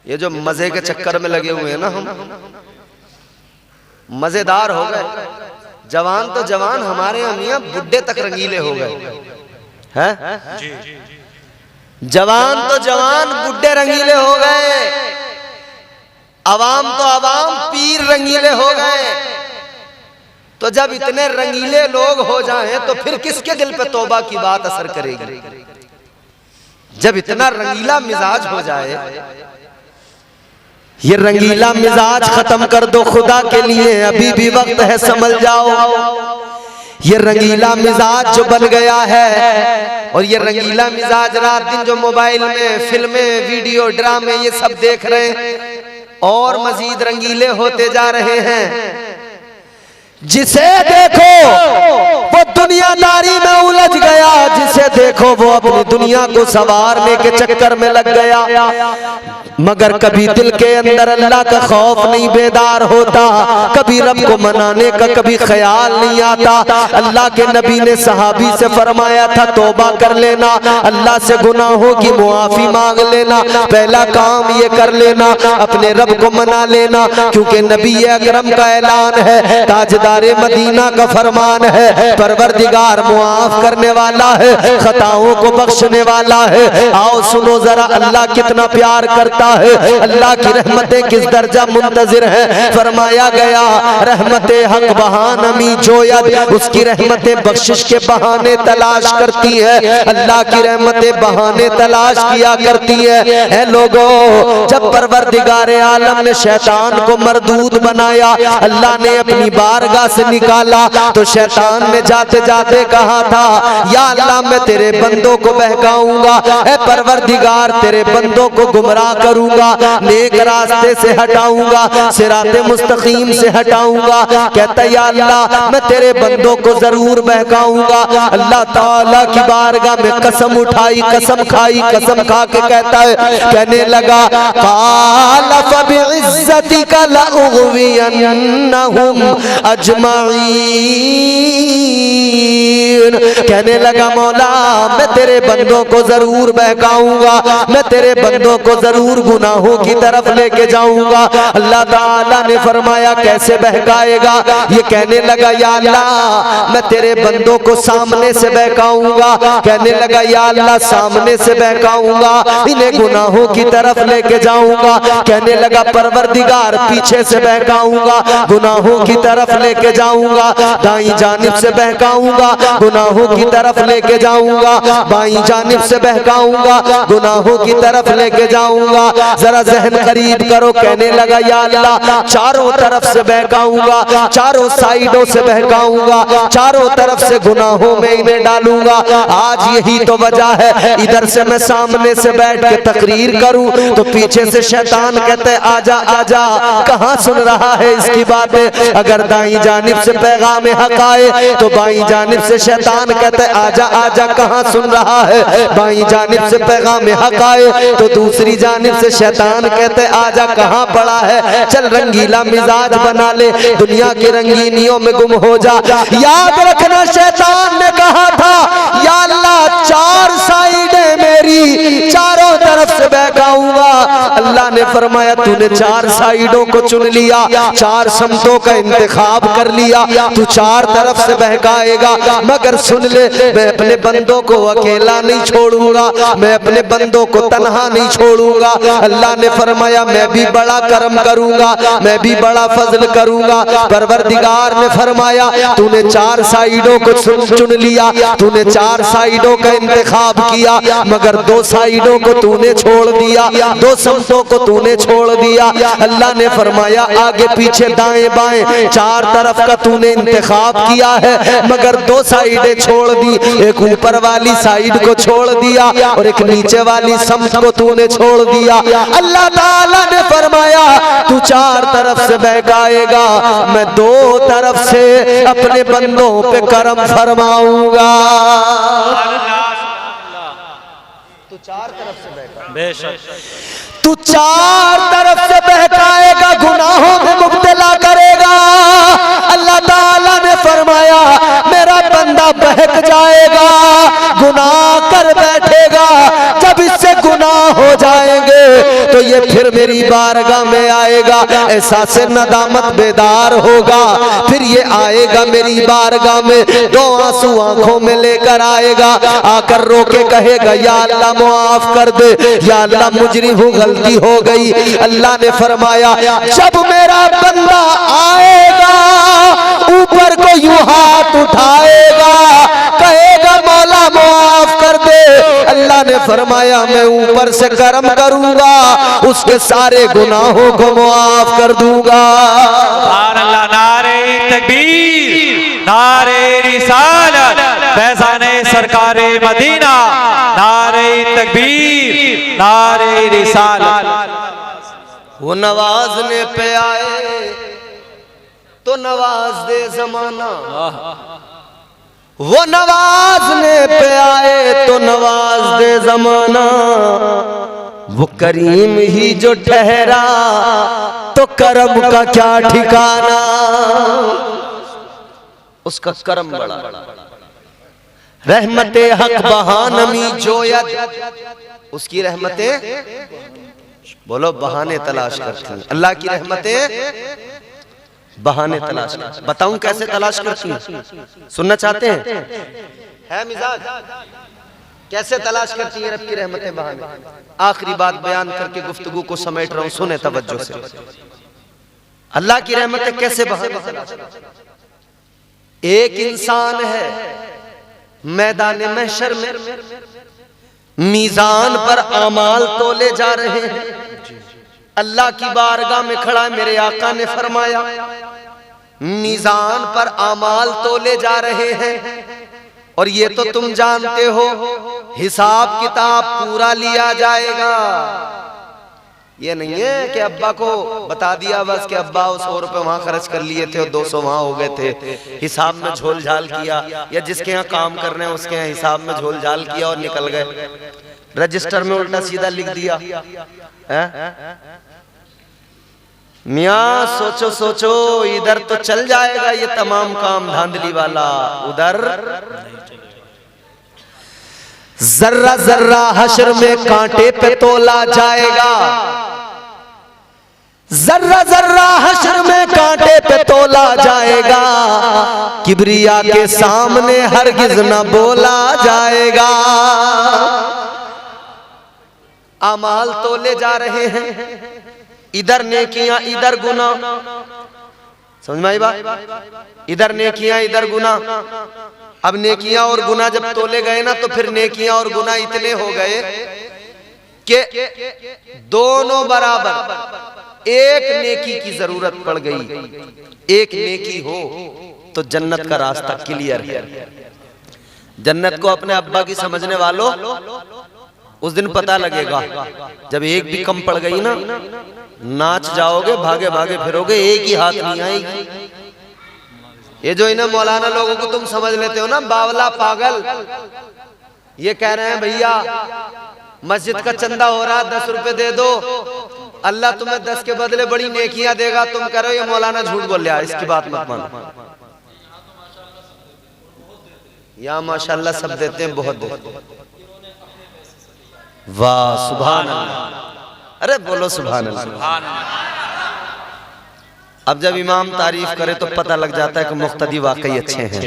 ये जो मजे के चक्कर में लगे हुए हैं ना, हम मजेदार हो गए। जवान तो जवान, हमारे यहाँ मियाँ बुढ़े तक रंगीले हो गए हैं। जवान तो जवान, बुढ़े रंगीले हो गए। अवाम तो अवाम, पीर रंगीले हो गए। तो जब इतने रंगीले लोग हो जाएं तो फिर किसके दिल पे तौबा की बात असर करेगी? जब इतना रंगीला मिजाज हो जाए, ये रंगीला मिजाज खत्म कर दो खुदा के लिए, अभी भी वक्त है, समझ जाओ। ये रंगीला मिजाज जो बन गया है, और ये रंगीला मिजाज रात दिन जो मोबाइल में फिल्में, वीडियो, ड्रामे ये सब देख रहे हैं, और मजीद रंगीले होते जा रहे हैं। जिसे देखो वो दुनियादारी में उलझ गया, जिसे देखो वो अपनी दुनिया को संवारने के चक्कर में लग गया, मगर कभी दिल के अंदर अल्लाह का खौफ नहीं बेदार होता, कभी रब को मनाने का कभी ख्याल नहीं आता। अल्लाह के नबी ने सहाबी से फरमाया था, तौबा कर लेना, अल्लाह से गुनाहों की मुआफी मांग लेना, पहला काम ये कर लेना, अपने रब को मना लेना, क्योंकि नबी अकरम का ऐलान है, ताजदारे मदीना का फरमान है, परवरदिगार मुआफ करने वाला है, खताओं को बख्शने वाला है। आओ सुनो जरा, अल्लाह कितना प्यार करता है, अल्लाह की रहमतें किस दर्जा मुंतजिर है। फरमाया गया, रहमतें हक बहानमी जोयद, उसकी रहमतें बख्शिश के बहाने तलाश करती है, अल्लाह की रहमतें बहाने तलाश किया करती है। ऐ लोगों, जब परवरदिगार आलम ने शैतान को मरदूद बनाया, अल्लाह ने अपनी बारगाह से निकाला, तो शैतान ने जाते जाते कहा था, या अल्लाह मैं तेरे बंदों को बहकाऊंगा, ऐ परवरदिगार तेरे बंदों को गुमराह करूंगा, नेक रास्ते से हटाऊंगा, सिराते मुस्तकीम से हटाऊंगा। कहता या अल्लाह मैं तेरे बंदों को जरूर बहकाऊंगा। अल्लाह ताला की बारगाह में कसम उठाई, कसम खाई, कसम खा के कहता है, कहने लगा, काला फबिइज्जतिका लउग़वियन्नहुम अजमईन। कहने लगा, मौला मैं तेरे बंदों को जरूर बहकाऊंगा, मैं तेरे बंदों को जरूर गुनाहों की तरफ लेके जाऊंगा। अल्लाह ताला ने फरमाया, कैसे बहकाएगा? ये कहने लगा, या अल्लाह मैं तेरे बंदों को सामने से बहकाऊंगा। कहने लगा, या अल्लाह सामने से बहकाऊंगा, इन्हें गुनाहों की तरफ लेके जाऊंगा। कहने लगा, परवरदिगार पीछे से बहकाऊंगा, गुनाहों की तरफ लेके जाऊंगा, दाईं जानिब से बहकाऊंगा, गुनाहों की तरफ लेके जाऊंगा, बाईं जानिब से बहकाऊंगा, गुनाहों की तरफ लेके जाऊंगा। जरा जहन करीब करो। कहने लगा, या अल्लाह चारों तरफ से बहकाऊंगा, चारों साइडों से बहकाऊंगा, चारों तरफ से गुनाहों में इन्हें डालूंगा। आज यही तो वजह है, इधर से मैं सामने से बैठ के तकरीर करूं तो पीछे से शैतान कहते हैं, आजा आजा, कहां सुन रहा है इसकी बातें। अगर दाईं जानिब से पैगाम हक आए तो बाईं जानिब से शैतान कहते हैं, आजा आजा, कहां सुन रहा है। बाईं जानिब से पैगाम हक आए तो दूसरी जानिब से शैतान कहते हैं, आजा, कहां पड़ा है, चल रंगीला मिजाज बना ले, दुनिया की रंगीनियों में गुम हो जा। याद रखना, शैतान ने कहा था, या अल्लाह चार साइडें मेरी, चारों तरफ से बहकाऊंगा। अल्लाह ने फरमाया, तूने चार साइडों को चुन लिया, चार समतों का इंतखाब कर लिया, तू चार तरफ से बहकाएगा। मगर सुन ले, मैं अपने बंदों को अकेला नहीं छोड़ूंगा, मैं अपने बंदों को तन्हा नहीं छोड़ूंगा। अल्लाह ने फरमाया, मैं भी बड़ा करम करूंगा, मैं भी बड़ा फजल करूंगा। परवरदिगार ने फरमाया, तूने चार साइडों को चुन लिया, तूने चार साइडों का इंतखाब किया, मगर दो साइडों को तूने छोड़ दिया, दो समतों को तूने छोड़ दिया। अल्लाह ने फरमाया, आगे पीछे दाएं बाएं चार तरफ का तूने इंतखाब किया है, मगर दो साइडें छोड़ दी, एक ऊपर वाली साइड को छोड़ दिया और एक नीचे वाली समत को तूने छोड़ दिया। अल्लाह ताला ने फरमाया, तू चार तरफ से बहकाएगा, मैं दो तरफ से अपने बंदों पे करम फरमाऊंगा। तू चार तरफ से बहका, बेशक तू चार तरफ से बहकाएगा, गुनाहों में मुब्तला करेगा। अल्लाह ताला ने फरमाया, मेरा बंदा बहक जाएगा, गुनाह कर बैठेगा। जब इससे गुनाह हो जाएंगे तो ये फिर मेरी बारगाह में आएगा, एहसास नदामत बेदार होगा, फिर ये आएगा मेरी बारगाह में, 2 आंसू आंखों में लेकर आएगा, आकर रो के कहेगा या अल्लाह माफ कर दे, या अल्लाह मुजरिम हूँ, गलती हो गई। अल्लाह ने फरमाया जब मेरा बंदा आएगा ऊपर को यूं हाथ उठाएगा, कहेगा मौला माफ कर दे, अल्लाह ने फरमाया मैं ऊपर से करम करूंगा, उसके सारे गुनाहों को माफ कर दूंगा। अल्लाह, नारे तकबीर, नारे रिसालत, फैज़ाने सरकारे मदीना, नारे तकबीर, नारे रिसालत। वो नवाजने पे आए तो नवाज दे जमाना, वो नवाजने पे आए तो नवाज दे जमाना, वो करीम ही जो ठहरा तो करम का क्या ठिकाना, उसका करम बड़ा। रहमते हक बहानमी जोयत, उसकी रहमतें बोलो बहाने तलाश करती हैं, अल्लाह की रहमतें बहाने तलाश करती। बताऊं कैसे तलाश करती हैं? सुनना चाहते हैं? है मिजाज कैसे तलाश करती है रब की रहमतें बहाने? आखिरी बात बयान करके गुफ्तगू को समेट रहा हूं, सुने तवज्जो से। अल्लाह की रहमतें कैसे बहाने तलाश करती हैं? एक इंसान है मैदान महशर में, मीजान पर आमाल तोले जा रहे हैं, अल्लाह की बारगाह में खड़ा है, मेरे आका ने फरमाया मीजान पर आमाल तोले जा रहे हैं, और ये तो तुम जानते हो हिसाब किताब पूरा लिया जाएगा। ये नहीं है कि अब्बा को बता दिया बस कि अब्बा 100 रुपए वहां खर्च कर लिए थे और 200 वहां हो गए थे, हिसाब में झोल झाल किया, या जिसके यहाँ काम कर रहे हैं उसके यहाँ हिसाब में झोल झाल किया और निकल गए, रजिस्टर में उल्टा सीधा लिख दिया। मियाँ सोचो सोचो, इधर तो चल जाएगा ये तमाम काम धांधली वाला, उधर जर्रा जर्रा हश्र में कांटे पे तोला जाएगा, जर्रा जर्रा हश्र में कांटे पे तोला जाएगा, किबरिया के सामने हरगिज न बोला जाएगा। अमाल तोले जा रहे हैं, इधर नेकियां इधर गुनाह, समझ में आई बात? इधर नेकियां इधर गुनाह। अब नेकियां और गुनाह जब तोले गए ना तो फिर नेकियां और गुनाह इतने हो गए कि दोनों बराबर, एक नेकी की जरूरत पड़ गई, एक नेकी हो तो जन्नत का रास्ता क्लियर है। जन्नत को अपने अब्बा की समझने वालों उस दिन पता लगेगा, जब एक भी कम पड़ गई ना नाच जाओगे, भागे भागे फिरोगे, एक ही हाथ नहीं आएगी। ये जो इन्हें मौलाना लोगों को तुम समझ लेते हो ना बावला पागल, ये कह रहे हैं भैया मस्जिद का चंदा हो रहा 10 रुपए दे दो, अल्लाह तुम्हें 10 के बदले बड़ी नेकियां देगा, तुम करो ये मौलाना झूठ बोल रहा है, इसकी बात मत मानो। या माशाल्लाह सब देते हैं, बहुत देते हैं। वाह सुभान अल्लाह, अरे बोलो सुभान अल्लाह। अब जब इमाम तारीफ करे तो पता लग जाता है कि मुख्तदी वाकई अच्छे हैं,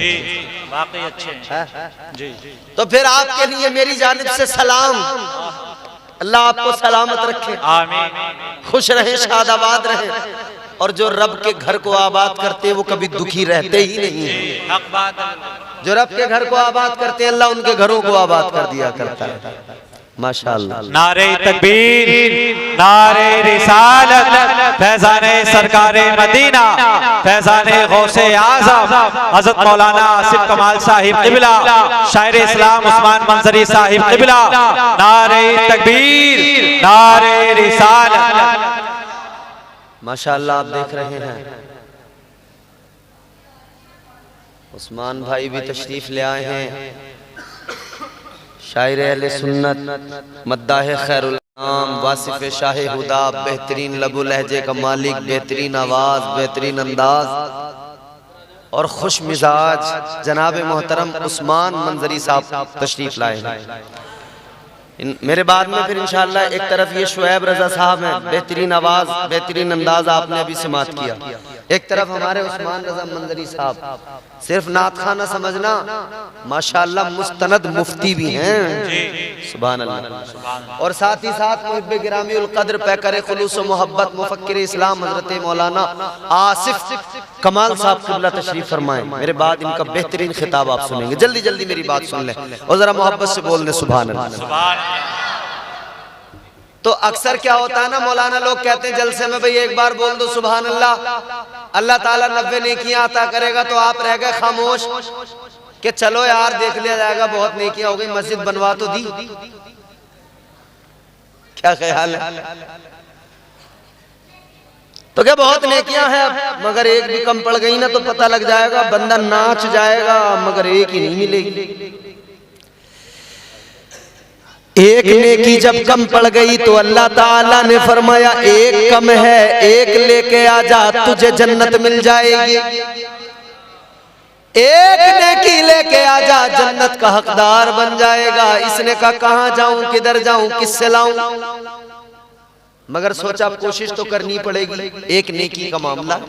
वाकई अच्छे हैं जी। तो फिर आपके लिए मेरी जानिब से सलाम, अल्लाह आपको सलामत रखे, आमीन, खुश रहे, शादाबाद रहे, और जो रब के घर को आबाद करते हैं वो कभी दुखी रहते ही नहीं है। जो रब के घर को आबाद करते हैं अल्लाह उनके घरों को आबाद कर दिया करता है। माशाअल्लाह। नारे तकबीर, नारे रिसालत, फैज़ाने सरकारे मदीना, फैज़ाने गौसे आज़म हज़रत मौलाना आसिफ कमाल साहिब क़िबला, शायर इस्लाम उस्मान मंजरी साहिब क़िबला। नारे तकबीर, नारे रिसालत। माशाअल्लाह आप देख रहे हैं उस्मान भाई भी तशरीफ ले आए हैं, शायर अहले सुन्नत, मद्दाह खैरुल नाम, वासिफ शाह हुदा, बेहतरीन लबु लहजे का मालिक, बेहतरीन आवाज, बेहतरीन अंदाज और खुश मिजाज जनाब मोहतरम उस्मान मंजरी साहब तशरीफ लाए हैं। मेरे बाद में फिर इंशाअल्लाह एक तरफ ये शुएब रजा साहब हैं, बेहतरीन आवाज बेहतरीन अंदाज आपने अभी समात किया। एक तरफ हमारे उस्मान रजा मंजरी साहब, सिर्फ नात खाना समझना, माशाअल्लाह मुस्तनद मुफ्ती भी हैं, सुभान अल्लाह। और साथ ही साथ मुहिब्बे गिरामी उल कद्र पैकर खुलूस व मोहब्बत मुफक्किर इस्लाम हजरत मौलाना आसिफ कमाल साहब क़िबला तशरीफ फरमाएं। मेरे बाद इनका बेहतरीन खिताब आप सुनेंगे। जल्दी जल्दी मेरी बात सुन लें और जरा मोहब्बत से बोल दें सुभान अल्लाह। तो अक्सर क्या होता है ना, मौलाना लोग कहते हैं जलसे में भाई एक बार बोल दो सुभान अल्लाह, अल्लाह ताला 90 नेकियां अता करेगा। तो आप रह गए खामोश कि चलो यार देख लिया जाएगा, बहुत नेकियां हो गई, मस्जिद बनवा तो दी। क्या ख्याल है? तो क्या बहुत नेकियां हैं मगर एक भी कम पड़ गई ना तो पता लग जाएगा, बंदा नाच जाएगा मगर एक ही नहीं मिलेगी। एक नेकी जब कम पड़ गई तो अल्लाह ताला ने फरमाया एक कम है, एक लेके आ जा, तुझे जन्नत मिल जाएगी। एक नेकी लेके आ जा, जन्नत का हकदार बन जाएगा। इसने कहा कहां जाऊं, किधर जाऊं, किससे लाऊं, मगर सोचा कोशिश तो करनी पड़ेगी। एक नेकी का मामला,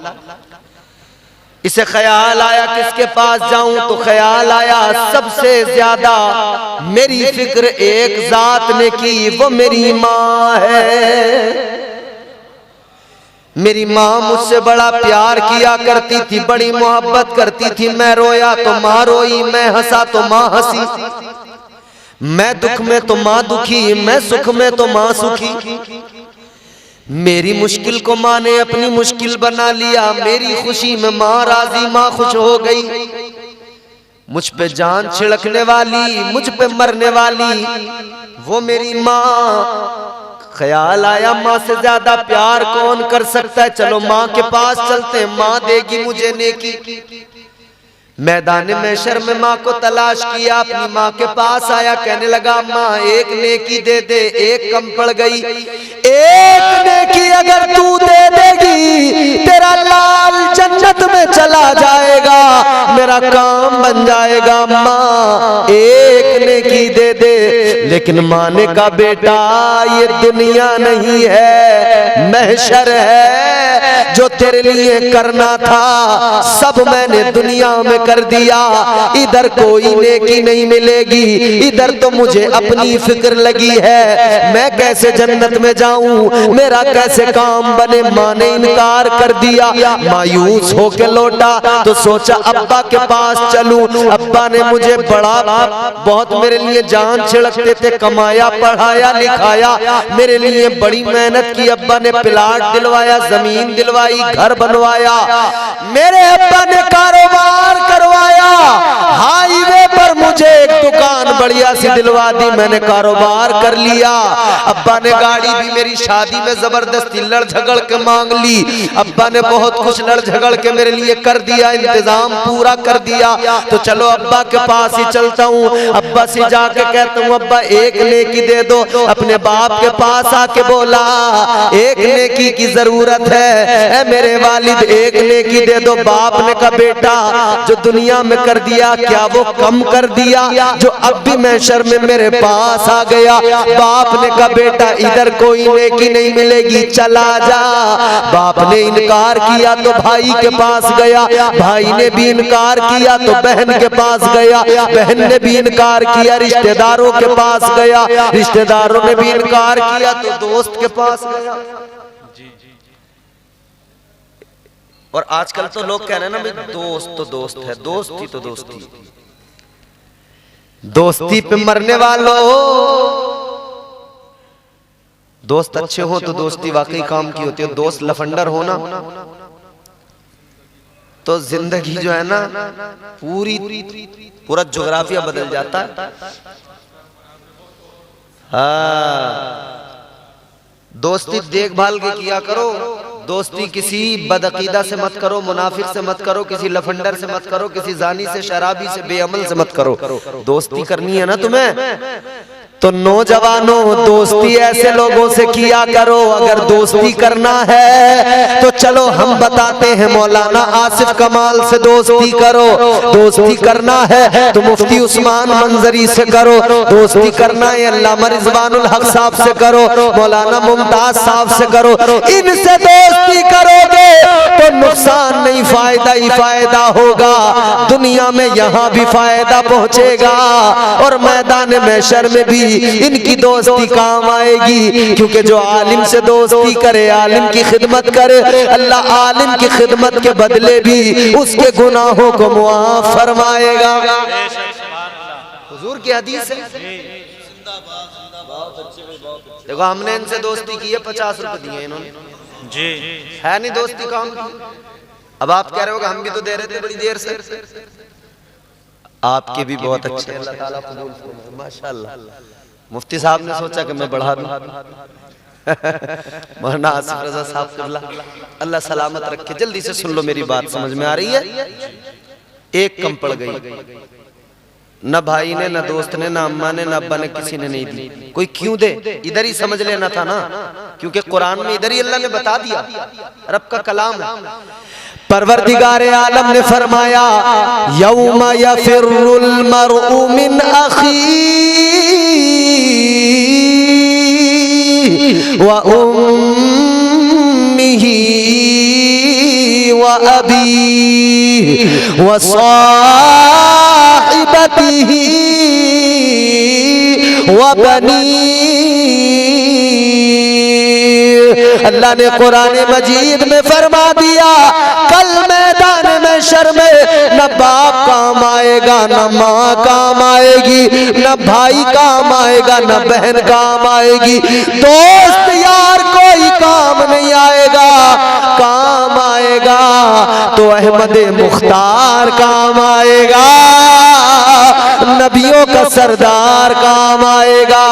इसे ख्याल आया किसके पास जाऊं, तो ख्याल आया सबसे ज्यादा मेरी फिक्र एक जात ने की, वो मेरी माँ है। मेरी माँ मुझसे बड़ा प्यार किया करती थी, बड़ी मोहब्बत करती थी। मैं रोया तो माँ रोई, मैं हंसा तो माँ हंसी, मैं दुख में तो माँ दुखी, मैं सुख में तो माँ सुखी। मेरी मुश्किल को माँ ने अपनी मुश्किल बना लिया, मेरी खुशी में माँ राजी, माँ खुश हो गई। मुझ पे जान छिड़कने वाली, मुझ पे मरने वाली वो मेरी माँ। ख्याल आया माँ से ज्यादा प्यार कौन कर सकता है, चलो माँ के पास चलते, माँ देगी मुझे नेकी। मैदान महशर में माँ को तलाश किया, अपनी माँ के पास आया, कहने लगा माँ एक नेकी दे दे, एक कम पड़ गई। एक नेकी अगर तू दे देगी तेरा लाल जन्नत में चला जाएगा, मेरा काम बन जाएगा। माँ एक नेकी दे दे। लेकिन माँ ने कहा बेटा ये दुनिया नहीं है, महशर है। जो तेरे लिए करना था सब मैंने दुनिया में कर दिया, इधर कोई नेकी नहीं मिलेगी, इधर तो मुझे अपनी फिक्र लगी है, मैं कैसे जन्नत में जाऊं, मेरा कैसे काम बने। माँ ने इनकार कर दिया, मायूस होके लौटा तो सोचा अब्बा के पास चलूं। अब्बा ने मुझे बड़ा बहुत मेरे लिए जान छिड़कते थे, कमाया पढ़ाया लिखाया, मेरे लिए बड़ी मेहनत की। अब्बा ने प्लाट दिलवाया, जमीन दिलवाई, घर बनवाया, मेरे अब्बा ने कारोबार करवाया, हाईवे पर मुझे एक दुकान बढ़िया सी दिलवा दी, मैंने कारोबार कर लिया। अब्बा ने गाड़ी भी मेरी शादी में जबरदस्ती लड़ झगड़ के मांग ली, अब्बा ने बहुत कुछ लड़ झगड़ के मेरे लिए कर दिया, इंतजाम पूरा कर दिया। तो चलो अब्बा के पास ही चलता हूँ। अब्बा से जाके कहता हूँ अब्बा एक नेकी दे दो। अपने बाप के पास आके बोला एक नेकी की जरूरत है मेरे वालिद, एक नेकी दे दो। बाप ने कहा बेटा जो दुनिया में कर दिया क्या वो कम कर दिया, जो अब भी महशर में मेरे पास आ गया। बाप ने कहा बेटा इधर कोई नेकी नहीं मिलेगी, चला जा। बाप ने इनकार किया तो भाई के पास गया, भाई ने भी इनकार किया तो बहन के पास गया, बहन ने भी इनकार किया, रिश्तेदारों के पास गया, रिश्तेदारों ने भी इनकार किया तो दोस्त के पास गया। और आजकल तो लोग कह रहे हैं ना भाई दोस्त तो दोस्त है, दोस्ती तो दोस्ती, दोस्ती पे मरने वालों, दोस्त अच्छे हो तो दोस्ती वाकई काम की होती है। दोस्त लफंडर हो ना तो जिंदगी जो है ना पूरा ज्योग्राफिया बदल जाता है। हाँ दोस्ती देखभाल के किया करो, दोस्ती किसी बदअकीदा से मत करो, मुनाफिक से मत करो, किसी लफंडर से मत करो, किसी जानी से शराबी से बेअमल से मत करो। दोस्ती करनी है ना तुम्हें तो नौजवानों दोस्ती ऐसे लोगों से किया करो। अगर दोस्ती करना है तो चलो हम बताते हैं, मौलाना आसिफ कमाल से दोस्ती करो। दोस्ती करना है तो मुफ्ती उस्मान मंजरी से करो। दोस्ती करना है अल्लामा रिजवानुल हक साहब से करो, मौलाना मुमताज साहब से करो। इनसे दोस्ती करोगे तो नुकसान नहीं, फायदा ही फायदा होगा। दुनिया में यहाँ भी फायदा पहुँचेगा और मैदान महशर में भी इनकी दोस्ती काम आएगी। क्योंकि जो आलिम से दोस्ती करे, आलिम की खिदमत करे, अल्लाह आलिम की खिदमत के बदले भी उसके गुनाहों को मुआफ फरमाएगा। हुजूर की हदीस है। देखो हमने इनसे दोस्ती की है, 50 रुपए दिए इन्होंने जी, है नहीं दोस्ती काम की। अब आप कह रहे हो कि हम भी तो दे रहे थे बड़ी देर से। आपके भी बहुत अच्छे, अल्लाह ताला कबूल फरमाए, माशाअल्लाह। मुफ्ती साहब ने सोचा कि मैं बढ़ा दूं। मौलाना आसिफ रजा साहब क़िबला अल्लाह सलामत रखे। जल्दी से सुन लो, मेरी बात समझ में आ रही है? एक कम पड़ गई, न भाई ने, न दोस्त ने, न अम्मा ने, न अब्बा ने, किसी ने नहीं दी। कोई क्यों दे? इधर ही समझ लेना था ना, क्योंकि कुरान में इधर ही अल्लाह ने बता दिया, रब का कलाम है। परवरदिगार आलम ने फरमाया, यौमा यफिरुल मरउ मिन अखी व उम्मिही व अबी व साहिबतिही व बनी। अल्लाह ने कुरान मजीद में फरमा दिया, कल मैदान में शर्म न बाप काम आएगा, न माँ काम आएगी, न भाई काम आएगा, न बहन काम आएगी। दोस्त यार कोई काम नहीं आएगा। काम आएगा तो अहमद मुख्तार काम आएगा, नबियों का सरदार काम आएगा।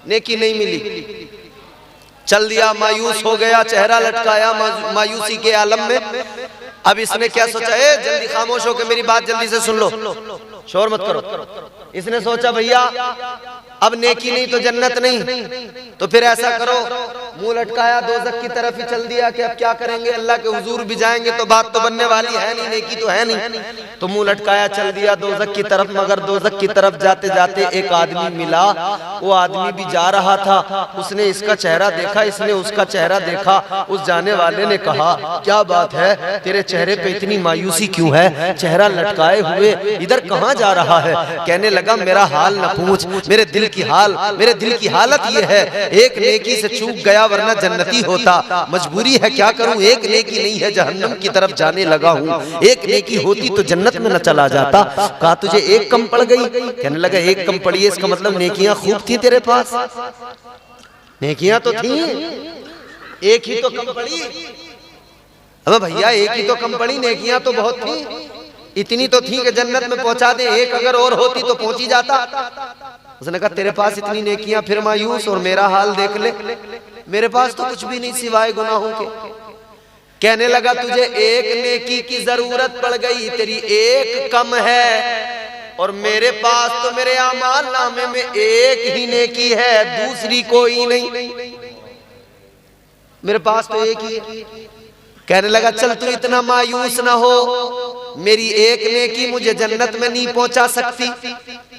नेकी नहीं मिली, चल दिया, मायूस हो गया, चेहरा लटकाया मायूसी के आलम में। अब इसने क्या सोचा? जल्दी खामोश हो के मेरी बात जल्दी से सुन लो, शोर मत करो। इसने सोचा भैया अब नेकी नहीं तो जन्नत नहीं, तो फिर ऐसा करो, मुंह लटकाया, दोज़ख की तरफ ही चल दिया कि अब क्या करेंगे, अल्लाह के हुजूर भी जाएंगे तो बात तो बनने वाली है नहीं, नेकी तो है नहीं। तो मुंह लटकाया चल दिया दोज़ख की तरफ। मगर दोज़ख की तरफ जाते जाते एक आदमी मिला, वो आदमी भी जा रहा था। उसने इसका चेहरा देखा, इसने उसका चेहरा देखा। उस जाने वाले ने कहा, क्या बात है, तेरे चेहरे पे इतनी मायूसी क्यों है, चेहरा लटकाए हुए, इधर कहाँ जा रहा है? कहने लगा, मेरा हाल न पूछ, मेरे दिल की हालत ये है, एक नेकी से चूक गया वरना जन्नती होता। मजबूरी है, क्या करूं, एक नेकी नहीं है, जहन्नम की तरफ जाने लगा हूं। एक नेकी होती तो जन्नत में न चला जाता। कहा, तुझे एक कम पड़ गई? कहने लगा, एक कम पड़ी है, इसका मतलब नेकियां खूब थी तेरे पास। नेकियां तो थी, एक ही तो कम पड़ी। अब भैया एक ही तो कम पड़ी, नेकियां तो बहुत थी, इतनी तो थी कि जन्नत में पहुंचा दे। एक अगर और होती तो पहुंच ही जाता। उसने कहा, तेरे पास इतनी नेकियां, फिर मायूस, और मेरा हाल देख ले, मेरे पास तो कुछ भी नहीं सिवाय गुनाहों के। कहने लगा, तुझे एक नेकी की जरूरत पड़ गई, तेरी एक कम है, और मेरे पास तो मेरे आमाल नामे में एक ही नेकी है, दूसरी कोई नहीं, मेरे पास तो एक ही है। कहने लगा, चल तू इतना मायूस ना हो, मेरी एक नेकी मुझे जन्नत में नहीं पहुंचा सकती,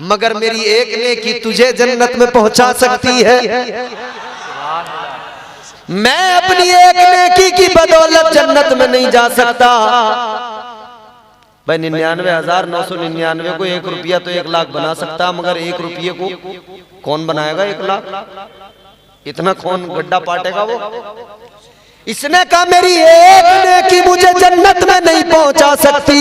मगर मेरी एक नेकी तुझे जन्नत में पहुंचा सकती है। मैं अपनी एक नेकी की बदौलत जन्नत में नहीं जा सकता। भाई 99,999 को 1 रुपया तो 1 लाख बना सकता, मगर 1 रुपये को कौन बनाएगा 1 लाख? इतना कौन गड्ढा पाटेगा वो? इसने कहा, मेरी एक नेकी मुझे जन्नत में नहीं पहुंचा सकती,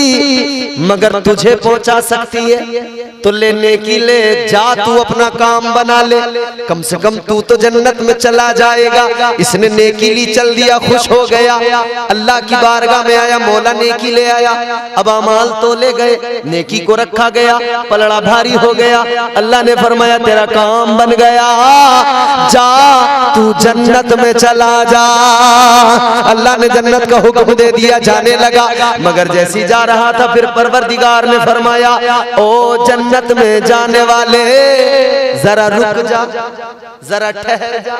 मगर तुझे पहुंचा सकती है। तो ले नेकी ले जा, तू अपना काम बना ले, कम से कम तू तो जन्नत में चला जाएगा। इसने नेकी ली, चल दिया, खुश हो गया, अल्लाह की बारगाह में आया, मौला नेकी ले आया। अब अमाल तो ले गए, नेकी को रखा गया, पलड़ा भारी हो गया। अल्लाह ने फरमाया, तेरा काम बन गया, जा तू जन्नत में चला जा। अल्लाह ने जन्नत का हुक्म दे दिया, जाने लगा। मगर जैसी जा रहा था फिर परवरदिगार ने फरमाया, ओ जन्नत में जाने वाले जरा रुक जा, जरा ठहर जा।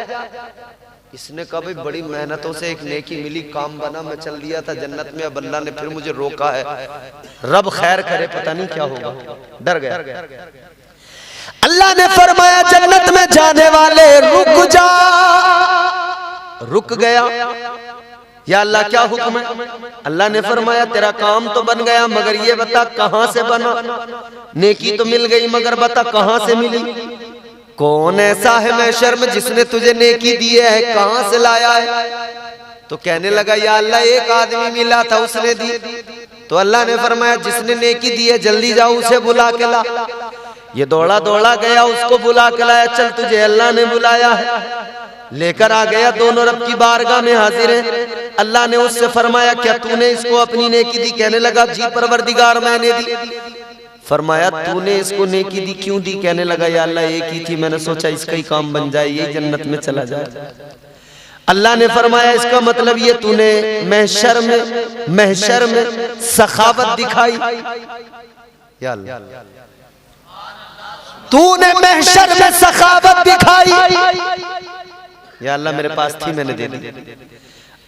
इसने कहा भाई बड़ी मेहनतों से एक नेकी मिली, काम बना, मैं चल दिया था जन्नत में, अब अल्लाह ने फिर मुझे रोका है, रब खैर करे, पता नहीं क्या होगा, डर गया। अल्लाह ने फरमाया जन्नत में जाने वाले रुक जा, रुक गया। या अल्लाह क्या हुक्म है? अल्लाह ने फरमाया तेरा काम तो बन गया, मगर ये बता कहां से बना। नेकी तो मिल गई मगर बता कहां से मिली। कौन ऐसा है महशर में जिसने तुझे नेकी दी है, कहां से लाया है? तो कहने लगा या अल्लाह एक आदमी मिला था उसने दी। तो अल्लाह ने फरमाया जिसने नेकी दी है जल्दी जाओ उसे बुला के ला। ये दौड़ा दौड़ा गया, उसको बुला के लाया। चल तुझे अल्लाह ने बुलाया है, लेकर आ गया, दोनों रब की बारगाह में हाजिर है। अल्लाह ने उससे फरमाया क्या तूने इसको अपनी नेकी दी? कहने लगा जी परवरदिगार मैंने दी। फरमाया तूने इसको नेकी दी, क्यों दी? कहने लगा या अल्लाह एक ही थी, मैंने सोचा इसका ही काम बन जाए, ये जन्नत में चला जाए। अल्लाह ने फरमाया इसका मतलब ये तूने महशर में सखावत दिखाई। या अल्लाह तूने महशर में सखावत दिखाई। या अल्लाह मेरे पास थी मैंने दे दी।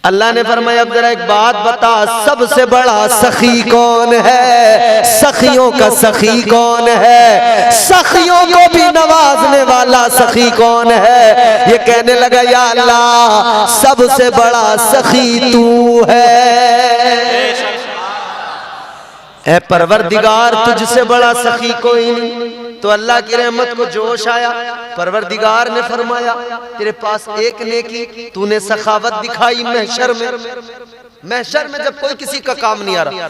अल्लाह ने फरमाया अब जरा एक बात बता, सबसे बड़ा सखी कौन है? सखियों का सखी कौन है? सखियों को भी नवाजने वाला सखी कौन है? ये कहने लगा या अल्लाह सबसे बड़ा सखी तू है। ऐ परवरदिगार तुझसे बड़ा सखी कोई नहीं। तो अल्लाह की रहमत को जोश आया, परवरदिगार ने फरमाया तेरे पास एक नेकी, तूने सखावत दिखाई महशर में जब कोई किसी का काम नहीं आ रहा।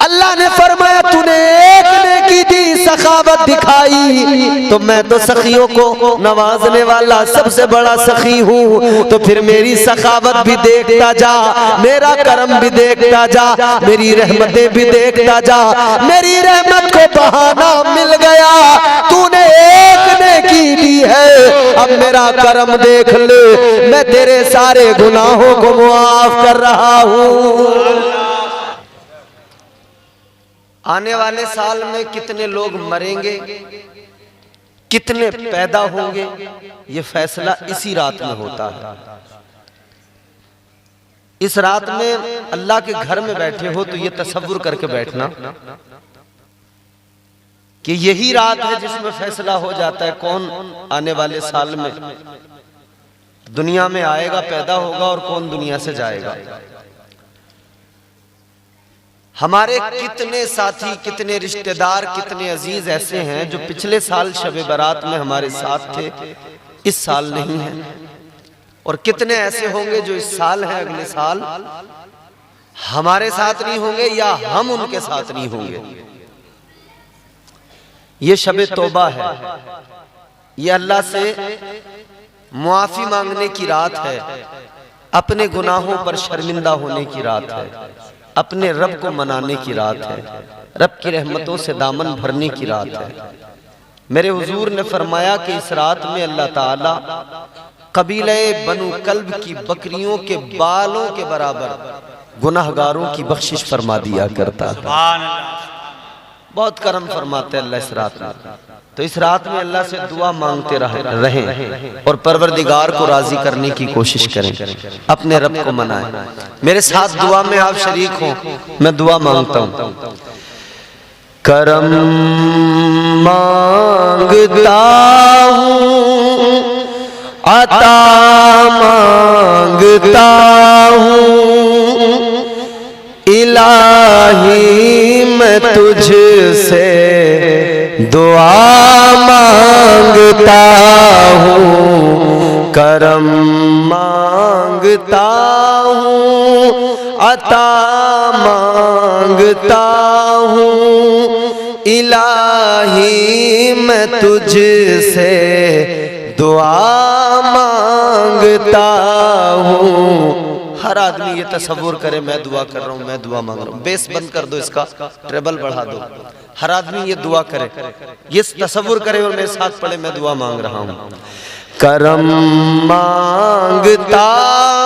अल्लाह ने फरमाया तूने एक नेकी दी, सखावत दिखाई, तो मैं तो सखियों को नवाजने वाला सबसे बड़ा सखी हूँ। तो फिर मेरी सखावत भी देखता जा, मेरा करम भी देखता जा, मेरी रहमतें भी देखता जा। मेरी रहमत को बहाना मिल गया, तूने एक नेकी दी है, अब मेरा करम देख ले, मैं तेरे सारे गुनाहों को मुआफ कर रहा हूँ। आने वाले साल में कितने लोग मरेंगे, कितने पैदा होंगे, ये फैसला इसी रात में होता है। इस रात में अल्लाह के घर में बैठे हो तो ये तसव्वुर करके बैठना कि यही रात है जिसमें फैसला हो जाता है कौन आने वाले साल में दुनिया में आएगा, पैदा होगा और कौन दुनिया से जाएगा। हमारे कितने साथी, कितने रिश्तेदार, कितने अजीज ऐसे हैं जो पिछले साल शब बारात में हमारे साथ थे, इस साल नहीं है। और कितने ऐसे होंगे जो इस साल हैं, अगले साल हमारे साथ नहीं होंगे या हम उनके साथ नहीं होंगे। ये शब तौबा है, ये अल्लाह से मुआफी मांगने की रात है, अपने गुनाहों पर शर्मिंदा होने की रात है, अपने रब को मनाने की रात है, रब की रहमतों से दामन भरने की रात है। मेरे हुजूर ने फरमाया कि इस रात में अल्लाह ताला कबीले बनु कल्ब की बकरियों के बालों के बराबर गुनाहगारों की बख्शिश फरमा दिया करता है। बहुत करम फरमाते अल्लाह इस रात में। तो इस रात में अल्लाह से दुआ मांगते रहें और परवरदिगार को राजी करने की कोशिश करें, अपने रब को मनाएं। मेरे साथ दुआ में आप शरीक हो, मैं दुआ मांगता हूं। करम मांगता हूं, अता मांगता हूं, इलाही मैं तुझसे दुआ मांगता हूँ। करम मांगता हूँ, अता मांगता हूँ, इलाही मैं तुझसे दुआ मांगता हूँ। हर आदमी ये तसव्वुर करे मैं दुआ कर रहा हूँ, मैं दुआ मांग रहा हूँ। बेस बंद कर दो, इसका ट्रेबल बढ़ा दो। हर आदमी ये दुआ करे, ये तसव्वुर करे और मेरे साथ पढ़े मैं दुआ मांग रहा हूँ। करम मांगता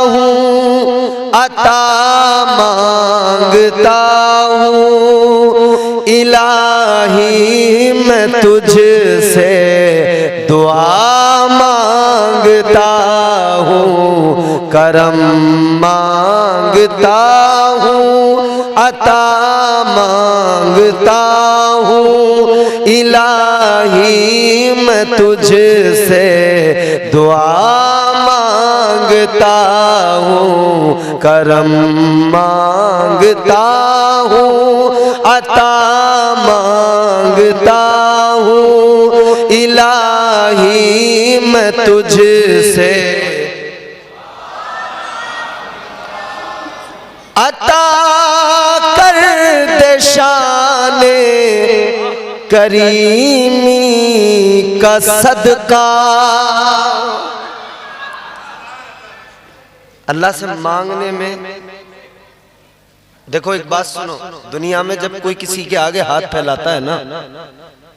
हूँ, अता मांगता हूँ, इलाही मैं तुझसे दुआ मांगता हूँ। करम मांगता हूँ, अता मांगता हूँ, इलाही मैं तुझसे दुआ मांगता हूँ। करम मांगता हूँ, अता मांगता हूँ, इलाही मैं तुझसे अता कर दे शाने करीमी का सदका। अल्लाह से मांगने में देखो, एक बात सुनो, दुनिया में जब कोई किसी के आगे हाथ फैलाता है ना,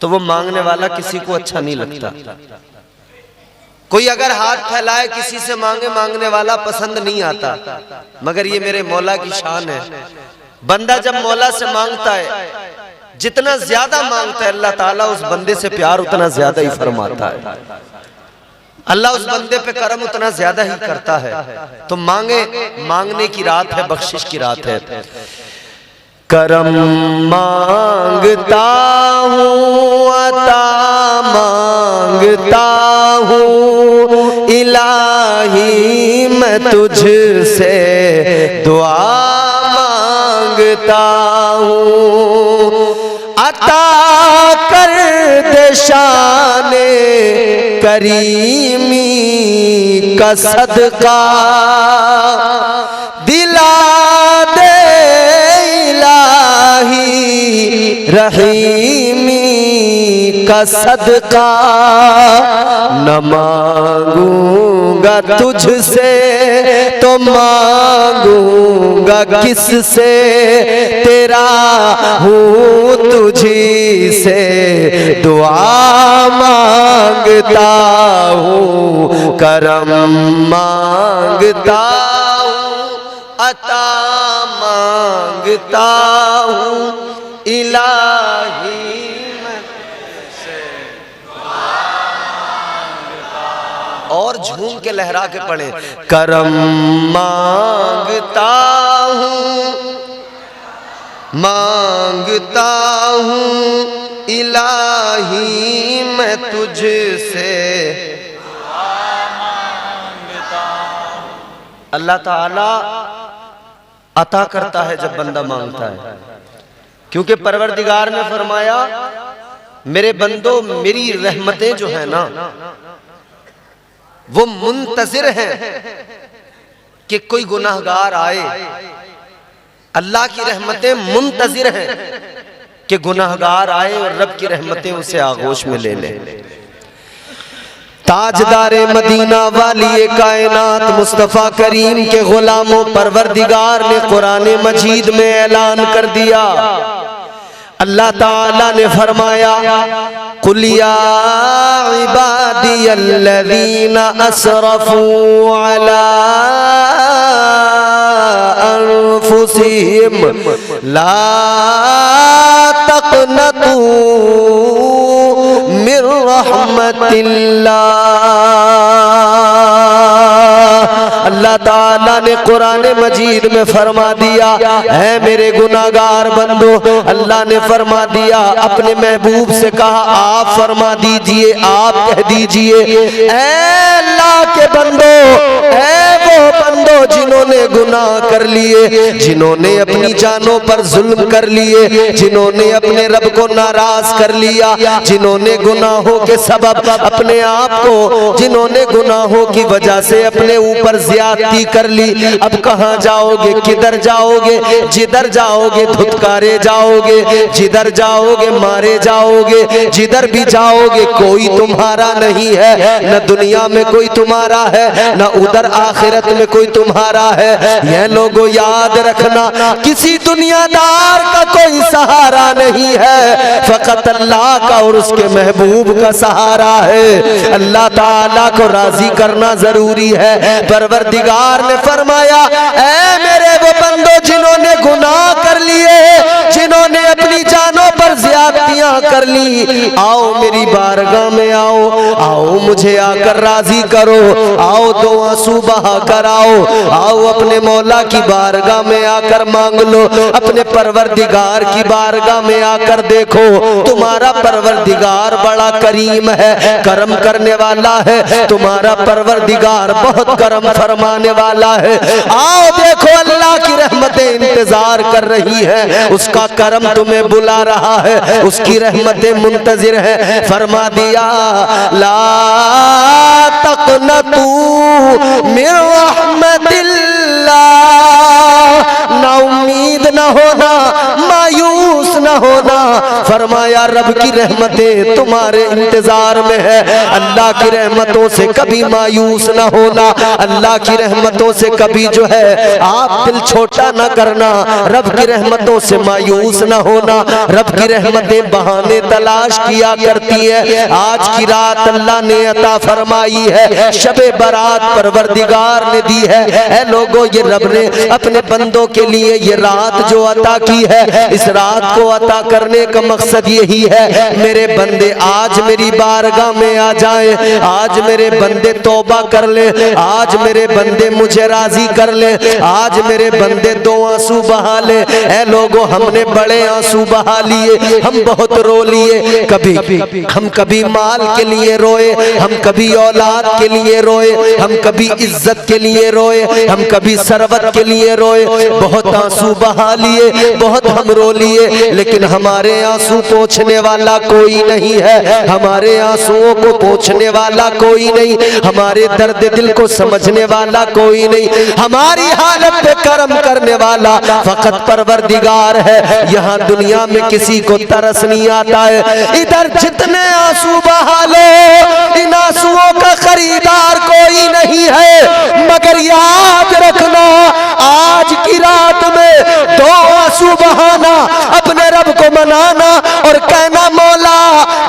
तो वो मांगने वाला किसी को अच्छा नहीं लगता। कोई अगर हाथ फैलाए किसी से मांगे, मांगने वाला पसंद नहीं आता। मगर ये मेरे मौला की शान है, बंदा जब मौला से मांगता है, जितना ज्यादा मांगता है अल्लाह ताला उस बंदे से प्यार उतना ज्यादा ही फरमाता है। अल्लाह उस बंदे पे करम उतना ज्यादा ही करता है। तो मांगे, मांगने की रात है, बख्शिश की रात है। करम मांगता हूँ, अता मांगता हूँ, इलाही मैं तुझसे दुआ मांगता हूँ। अता कर दे शाने करीमी का सदका, दिला दे इलाही रहीमी का सदका। न मांगूंगा तुझसे तो मांगूंगा किससे, तेरा हूँ तुझी से दुआ मांगता हूँ। करम मांगता हूँ, अता मांगता हूँ, इलाही और झूम के लहरा के पढ़े। करम मांगता हूँ, मांगता हूँ, इलाही मैं तुझसे अल्लाह ताला अता करता है जब बंदा मांगता है। क्योंकि परवरदिगार ने फरमाया, मेरे बंदो मेरी रहमतें जो है ना वो मुंतजिर हैं कि कोई गुनाहगार आए। अल्लाह की रहमतें मुंतजिर हैं कि गुनाहगार आए और रब की रहमतें उसे आगोश में ले लें। ताजदारे मदीना वाली कायनात मुस्तफ़ा करीम के गुलामों, परवरदिगार ने कुरान मजीद में ऐलान कर दिया। अल्लाह ताला ने फरमाया, कुल या इबादियल्लज़ीना असरफू अला अनफुसिहिम ला तक़नतू मिर रहमतिल्लाह। अल्लाह ताला ने कुरान मजीद में फरमा दिया, है मेरे गुनाहगार बंदो, अल्लाह ने फरमा दिया, अपने महबूब से कहा आप फरमा दीजिए, आप कह दीजिए, ऐ अल्लाह के बंदो, ऐ वो बंदो जिन्होंने गुनाह कर लिए, जिन्होंने अपनी जानों पर जुल्म कर लिए, जिन्होंने अपने रब को नाराज कर लिया, जिन्होंने गुनाहों के सबब अपने आप को, जिन्होंने गुनाहों की वजह से अपने ऊपर ज्यादती कर ली, अब कहाँ जाओगे, किधर जाओगे? जिधर जाओगे धुतकारे जाओगे, जिधर जाओगे मारे जाओगे, जिधर भी जाओगे कोई तुम्हारा नहीं है। न दुनिया में कोई तुम्हारा है, न उधर आखिरत में कोई तुम्हारा है। ये लोगों याद रखना, किसी दुनियादार का कोई सहारा नहीं है, फकत अल्लाह का और उसके महबूब का सहारा है। अल्लाह ताला को राजी करना जरूरी है। परवरदिगार ने फरमाया, ऐ मेरे वो बंदो जिन्होंने गुनाह कर लिए, जिन्होंने अपनी जानों पर ज्यादतियां कर ली, आओ मेरी बारगाह में आओ मुझे आकर राजी करो, आओ दो आंसू बहा कर आओ अपने मौला की बारगाह में आकर मांग लो, अपने परवरदिगार की बारगाह में आकर देखो, तुम्हारा परवरदिगार बड़ा करीम है, करम करने वाला है, तुम्हारा परवरदिगार बहुत करम फरमाने वाला है। आओ देखो, अल्लाह की रहमतें इंतजार कर रही है, उसका करम तुम्हें बुला रहा है, उसकी रहमतें मुंतजिर है। फरमा दिया, ला तक़नतू मिन रहमतिल्लाह, ना उम्मीद न होना, मायूस न होना। फरमाया रब की रहमतें तुम्हारे इंतजार में है, अल्लाह की रहमतों से कभी मायूस न होना, अल्लाह की रहमतों से कभी जो है आप दिल छोटा न करना, रब की रहमतों से मायूस न होना। रब की रहमतें बहाने तलाश किया करती है। आज की रात अल्लाह ने अता फरमाई है, शबे बारात परवरदिगार ने दी है। ऐ लोगों, ये रब ने अपने बंदों के लिए ये रात जो अता की है, इस रात को अता करने का मकसद यही है, मेरे बंदे आज मेरी बारगाह में आ जाए, आज मेरे बंदे तौबा कर ले, आज मेरे बंदे मुझे राजी कर ले, आज मेरे बंदे दो आंसू बहा ले। ऐ लोगों, हमने बड़े आंसू बहा लिए, हम बहुत रो लिए, कभी माल के लिए रोए, हम कभी औलाद के लिए रोए, हम कभी इज्जत के लिए रोए, हम कभी सरवत के लिए रोए, बहुत आंसू बहा लिए, बहुत हम रो लिए, लेकिन हमारे आंसू पोंछने वाला कोई नहीं है, हमारे आंसुओं को पोंछने वाला कोई नहीं, हमारे दर्द दिल को समझने वाला कोई नहीं, हमारी हालत पे करम करने वाला फकत परवरदिगार है। यहाँ दुनिया में किसी को तरस नहीं आता है, इधर जितने आंसू बहा लो, इन आंसुओं का खरीदार कोई नहीं है, मगर याद रखना, आज की रात में दो आंसू बहाना, अपने रब को मनाना और कहना, मौला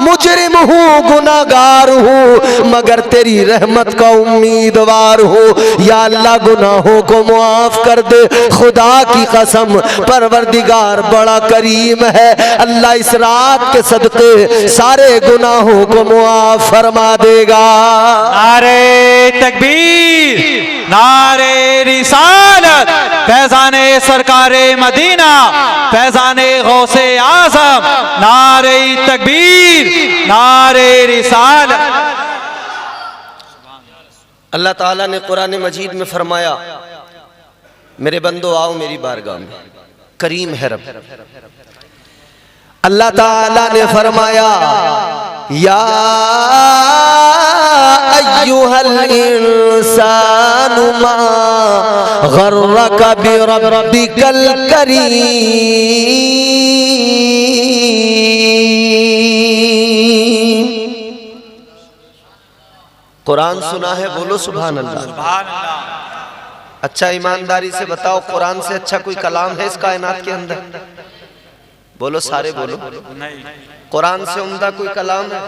मुजरिम हूँ, गुनाहगार हूँ, मगर तेरी रहमत का उम्मीदवार हूँ, या अल्लाह गुनाहों को मुआफ कर दे। खुदा की कसम परवरदिगार बड़ा करीम है, अल्लाह इस रात के सदके सारे गुनाहों को मुआफ फरमा देगा। नारे तकबीर, नारे रिसालत, फैज़ाने सरकारे मदीना, फैज़ाने गौसे आज़म, नारे तकबीर, नारे रिसालत। अल्लाह ताला ने कुरान मजीद में फरमाया, मेरे बंदो आओ मेरी बारगाह में, करीम है रब। अल्लाह ताला ने फरमाया, या अय्युहल इंसानु मा गर्रका बिरब्बिकल करीम। कुरान सुना है, बोलो सुभान अल्लाह। अच्छा ईमानदारी से बताओ, कुरान से अच्छा कोई कलाम है इस कायनात के अंदर? बोलो, सारे बोलो। कुरान से उम्दा कोई कलाम है?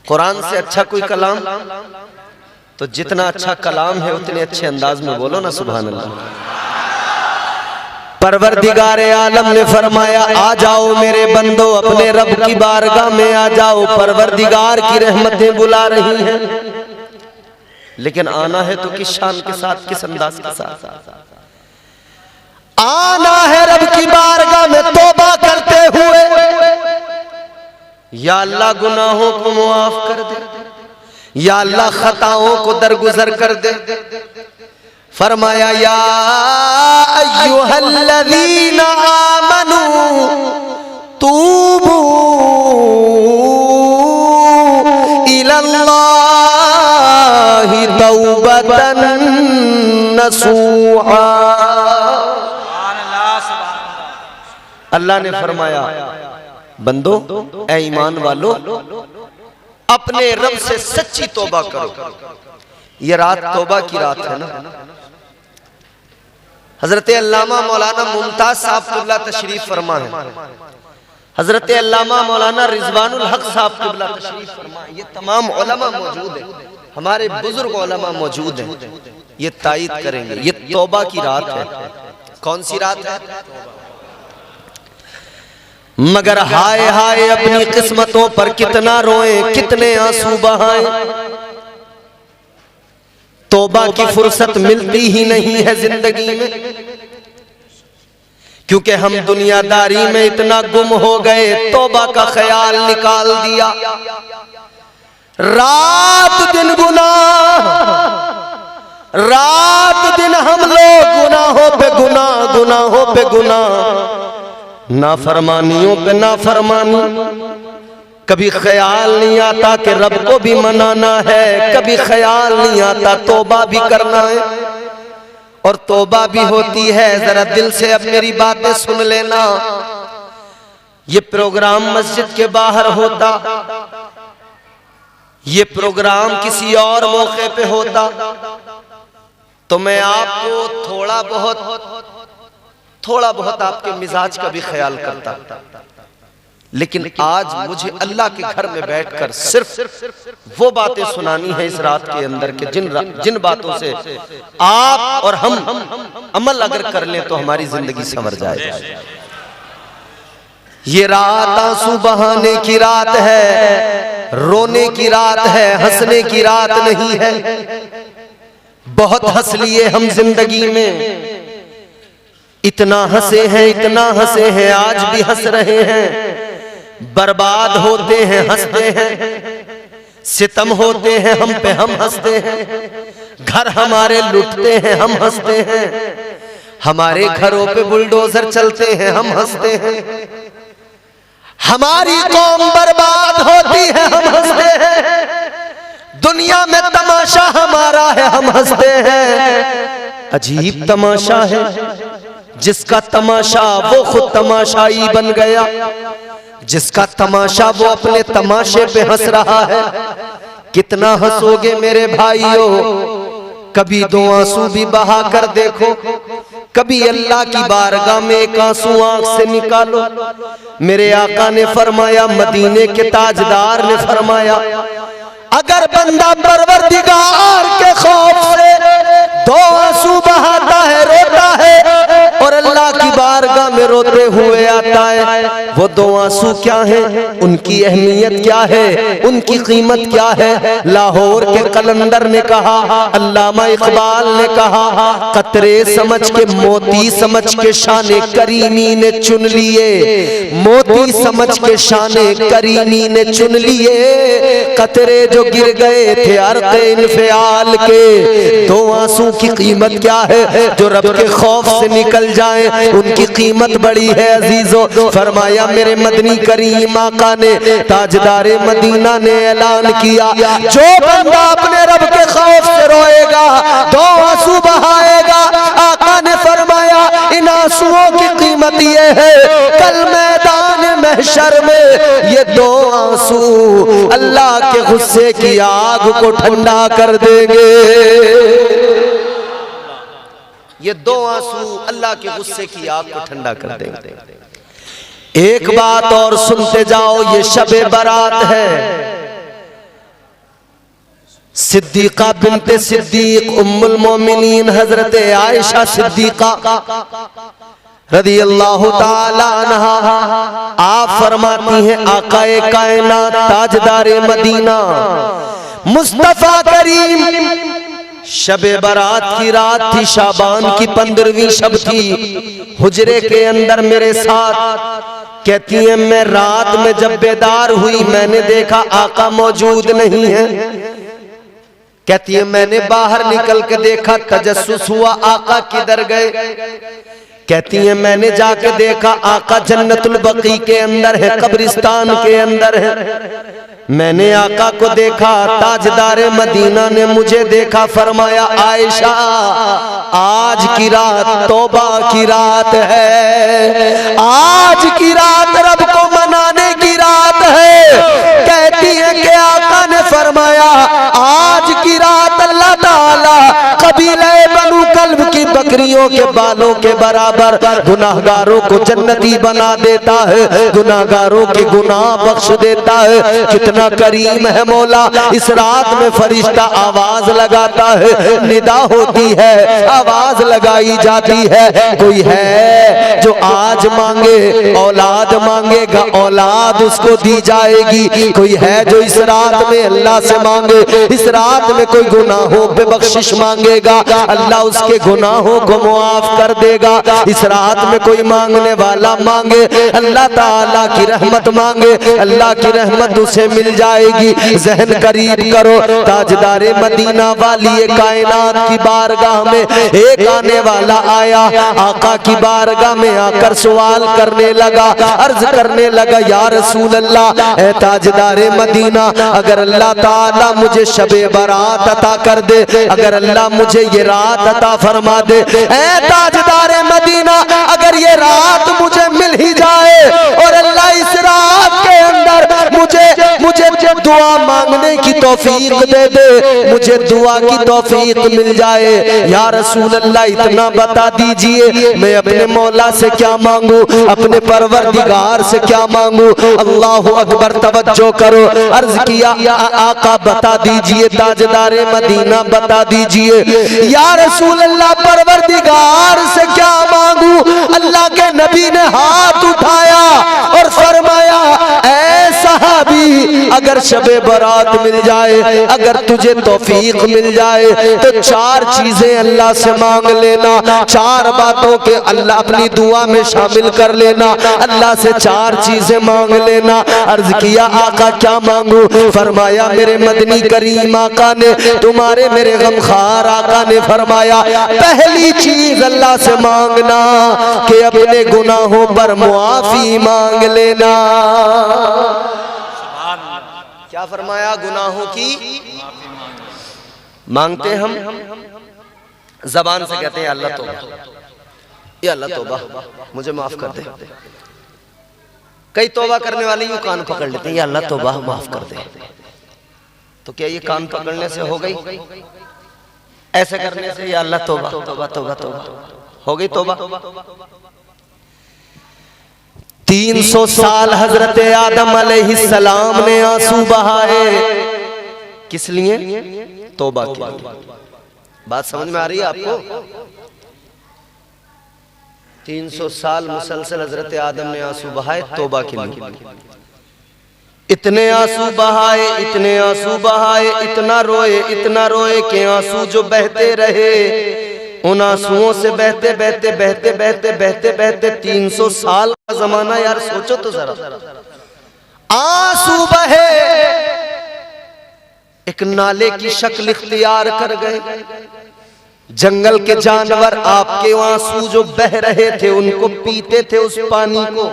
कुरान से अच्छा कोई कलाम? तो जितना अच्छा कलाम है उतने अच्छे अंदाज में बोलो ना सुभान अल्लाह। परवरदिगारे आलम ने फरमाया, आ जाओ मेरे बंदो, अपने रब की बारगाह में आ जाओ, परवरदिगार की रहमतें बुला रही हैं। लेकिन आना है तो किस शान के साथ, किस अंदाज के साथ आना है? रब की बारगाह में तौबा करते हुए, या अल्लाह गुनाहों को मुआफ कर दे, या अल्लाह खताओं को दरगुजर कर दे। फरमाया, या अय्युहल्लज़ीना आमनू तूबू इलल्लाहि तौबतन नसूहा। अल्लाह ने फरमाया, बंदो ऐ ईमान वालो, अपने रब से सच्ची तौबा करो। ये रात तौबा की रात है ना, हजरत अल्लामा मौलाना मुमताज साहब क़िबला तशरीफ फरमा है, हजरत अल्लामा मौलाना रिजवानुल हक साहब क़िबला तशरीफ फरमा, ये तमाम उलमा मौजूद है, हमारे बुजुर्ग उलमा मौजूद हैं, ये तायीद करेंगे। ये तौबा की रात है। कौन सी रात है? मगर हाय हाय अपनी किस्मतों पर कितना रोए, कितने आंसू बहाए, तौबा की फुर्सत मिलती ही नहीं है जिंदगी में, क्योंकि हम दुनियादारी में इतना गुम हो गए, तौबा का ख्याल निकाल दिया। रात दिन गुनाह, रात दिन हम लोग गुनाहों पे गुनाह, गुनाहों पे गुनाह, नाफरमानियों पे नाफरमानी। कभी ख्याल नहीं आता कि रब को भी मनाना है, कभी ख्याल नहीं आता तौबा भी करना है, और तौबा भी होती है। जरा दिल से अब मेरी बातें सुन लेना। ये प्रोग्राम मस्जिद के बाहर होता, ये प्रोग्राम किसी और मौके पे होता, तो मैं आपको थोड़ा बहुत आपके मिजाज का भी ख्याल करता। लेकिन आज मुझे अल्लाह के घर में बैठकर सिर्फ वो बातें सुनानी है इस रात के अंदर के जिन बातों से आप और हम अमल अगर कर लें तो हमारी जिंदगी संवर जाए। ये रात आंसू बहाने की रात है, रोने की रात है, हंसने की रात नहीं है। बहुत हंस लिए हम जिंदगी में, इतना हंसे हैं, इतना हंसे हैं, आज भी हंस रहे हैं। बर्बाद होते हैं, हंसते हैं, सितम होते हैं हम पे, हम हंसते हैं। घर हमारे लुटते हैं, हम हंसते हैं। हमारे घरों पे बुलडोजर चलते हैं, हम हंसते हैं। हमारी कौम बर्बाद होती है, हम हंसते हैं। दुनिया में तमाशा हमारा है, हम हंसते हैं। अजीब तमाशा है, जिसका तमाशा वो खुद तमाशाई बन गया, जिसका तमाशा वो अपने तमाशे पे हंस रहा है। कितना हंसोगे मेरे भाइयों, कभी दो आंसू भी बहा कर देखो, कभी अल्लाह की बारगाह में एक आंसू आंख से निकालो। मेरे आका ने फरमाया, मदीने के ताजदार ने फरमाया, अगर बंदा परवरदिगार के खौफ से दो आंसू बहाता है, रोता है, और अल्लाह की बारगाह में रोते हुए आता है, वो दो आंसू क्या हैं, उनकी अहमियत क्या है, उनकी कीमत क्या है। लाहौर के कलंदर ने कहा, अल्लामा इकबाल ने कहा, कतरे समझ के मोती समझ के शाने करीमी ने चुन लिए, मोती समझ के शाने करीमी ने चुन लिए। कतरे जो गिर गए थे अर्क़ इन्फियाल के, दो आंसू की कीमत क्या है, जो रब के खौफ से निकल जाए उनकी कीमत बड़ी है अजीजों। फरमाया मेरे मदनी करीम आका ने, ताजदारे मदीना ने ऐलान किया, जो बंदा अपने रब के खौफ से रोएगा, दो आंसू बहाएगा, आका ने फरमाया इन आंसुओं की कीमत ये है, कल मैदान महशर में ये दो आंसू अल्लाह के गुस्से की आग को ठंडा कर देंगे। ये दो आंसू अल्लाह के गुस्से की आग को ठंडा कर देंगे। एक बात और सुनते जाओ, ये शबे बारात है। सिद्दीका बिनते सिद्दीक उम्मुल मोमिनीन हजरत आयशा सिद्दीका रदी अल्लाह ताला अन्हा, आप फरमाती हैं, आकाए कायनात ताजदारे मदीना मुस्तफा करीम, शबे बारात की रात थी, शाबान की 15वीं शब थी, हुजरे के अंदर मेरे साथ। कहती है मैं रात में जब बेदार हुई, मैंने देखा आका मौजूद नहीं है। कहती है मैंने बाहर निकल के देखा, तजस्सुस हुआ आका किधर गए। कहती है मैंने जाके देखा आका जन्नतुल बकी के अंदर है, कब्रिस्तान के अंदर है। मैंने आका को देखा, ताजदारे मदीना ने मुझे देखा, फरमाया आयशा आज की रात तौबा की रात है, आज की रात रब को मनाने की रात है। कहती है कि आका ने फरमाया आज की रात अल्लाह ताला कबीले बनु कल्ब की बकरियों के बालों के बराबर गुनाहगारों को जन्नती बना देता है, गुनाहगारों के गुनाह बख्श देता है। कितना करीम है मौला। इस रात में फरिश्ता आवाज लगाता है, निदा होती है, आवाज लगाई जाती है, कोई है जो आज मांगे, औलाद मांगेगा, औलाद उसको दी जाएगी। कोई है जो इस रात में अल्लाह से मांगे, इस रात में कोई गुनाहों पे बख्शिश मांगेगा, अल्लाह उसके गुनाहों को मुआफ कर देगा। इस रात में कोई मांगने वाला मांगे, अल्लाह ताला की रहमत मांगे, अल्लाह की रहमत उसे मिल जाएगी। जहन करीब करो, ताजदारे मदीना वाली कायनात की बारगाह में एक आने वाला आया, आका की बारगाह में आकर सवाल करने लगा, अर्ज करने लगा, या रसूल अल्लाह, ए ताजदारे मदीना, अगर अल्लाह ताला मुझे शबे बारात अता कर दे, अगर अल्लाह मुझे ये रात अता फरमा दे, ए ताजदारे मदीना, अगर ये रात मुझे मिल ही जाए और अल्लाह इस रात के अंदर मुझे दुआ मांगने की तौफीक दे दे, मुझे दुआ की तौफीक मिल जाए, या रसूल अल्लाह इतना बता दीजिए मैं अपने मौला से क्या मांगू, अपने परवरदिगार से क्या मांगू। अल्लाह अकबर, तवज्जो करो। अर्ज किया, आका बता दीजिए, ताजदारे मदीना बता दीजिए, या रसूल अल्लाह परवरदिगार से क्या मांगू। अल्लाह के नबी ने हाथ उठाया और फरमाया, ऐ सहाबी, अगर शबे बारात मिल जाए, अगर तुझे तौफीक मिल जाए तो चार चीजें अल्लाह से मांग लेना, चार बातों के अल्लाह अपनी दुआ में शामिल कर लेना, अल्लाह से चार चीजें मांग लेना। अर्ज किया, आका क्या मांगू। फरमाया, मेरे मदनी करीम आका ने, तुम्हारे मेरे गमखार आका ने फरमाया, पहली चीज अल्लाह से मांगना कि अपने गुनाहों पर मुआफी मांग लेना। क्या फरमाया? गुनाहों की मांगते हम जबान से कहते हैं अल्लाह तौबा, या अल्लाह तौबा मुझे माफ कर दे। कई तौबा करने वाले यूं कान पकड़ लेते हैं, या अल्लाह तौबा माफ कर दे। तो क्या ये कान पकड़ने से हो गई? ऐसे करने से या अल्लाह तौबा तौबा तौबा तौबा हो गई तौबा? 300 साल हजरत आदम अलैहिस्सलाम ने आंसू बहाए, किस लिए? तौबा के लिए। बात समझ में आ रही है आपको? 300 साल मुसलसल हजरत आदम ने आंसू बहाए तौबा के लिए। इतने आंसू बहाए, इतने आंसू बहाए, इतना रोए कि आंसू जो बहते रहे, उन आंसुओं से बहते बहते बहते बहते बहते बहते 300 साल का जमाना, यार सोचो तो जरा। आंसू बहे, एक नाले की शक्ल इख्तियार कर गए। जंगल के जानवर आपके आंसू जो बह रहे थे उनको पीते थे, उस पानी को।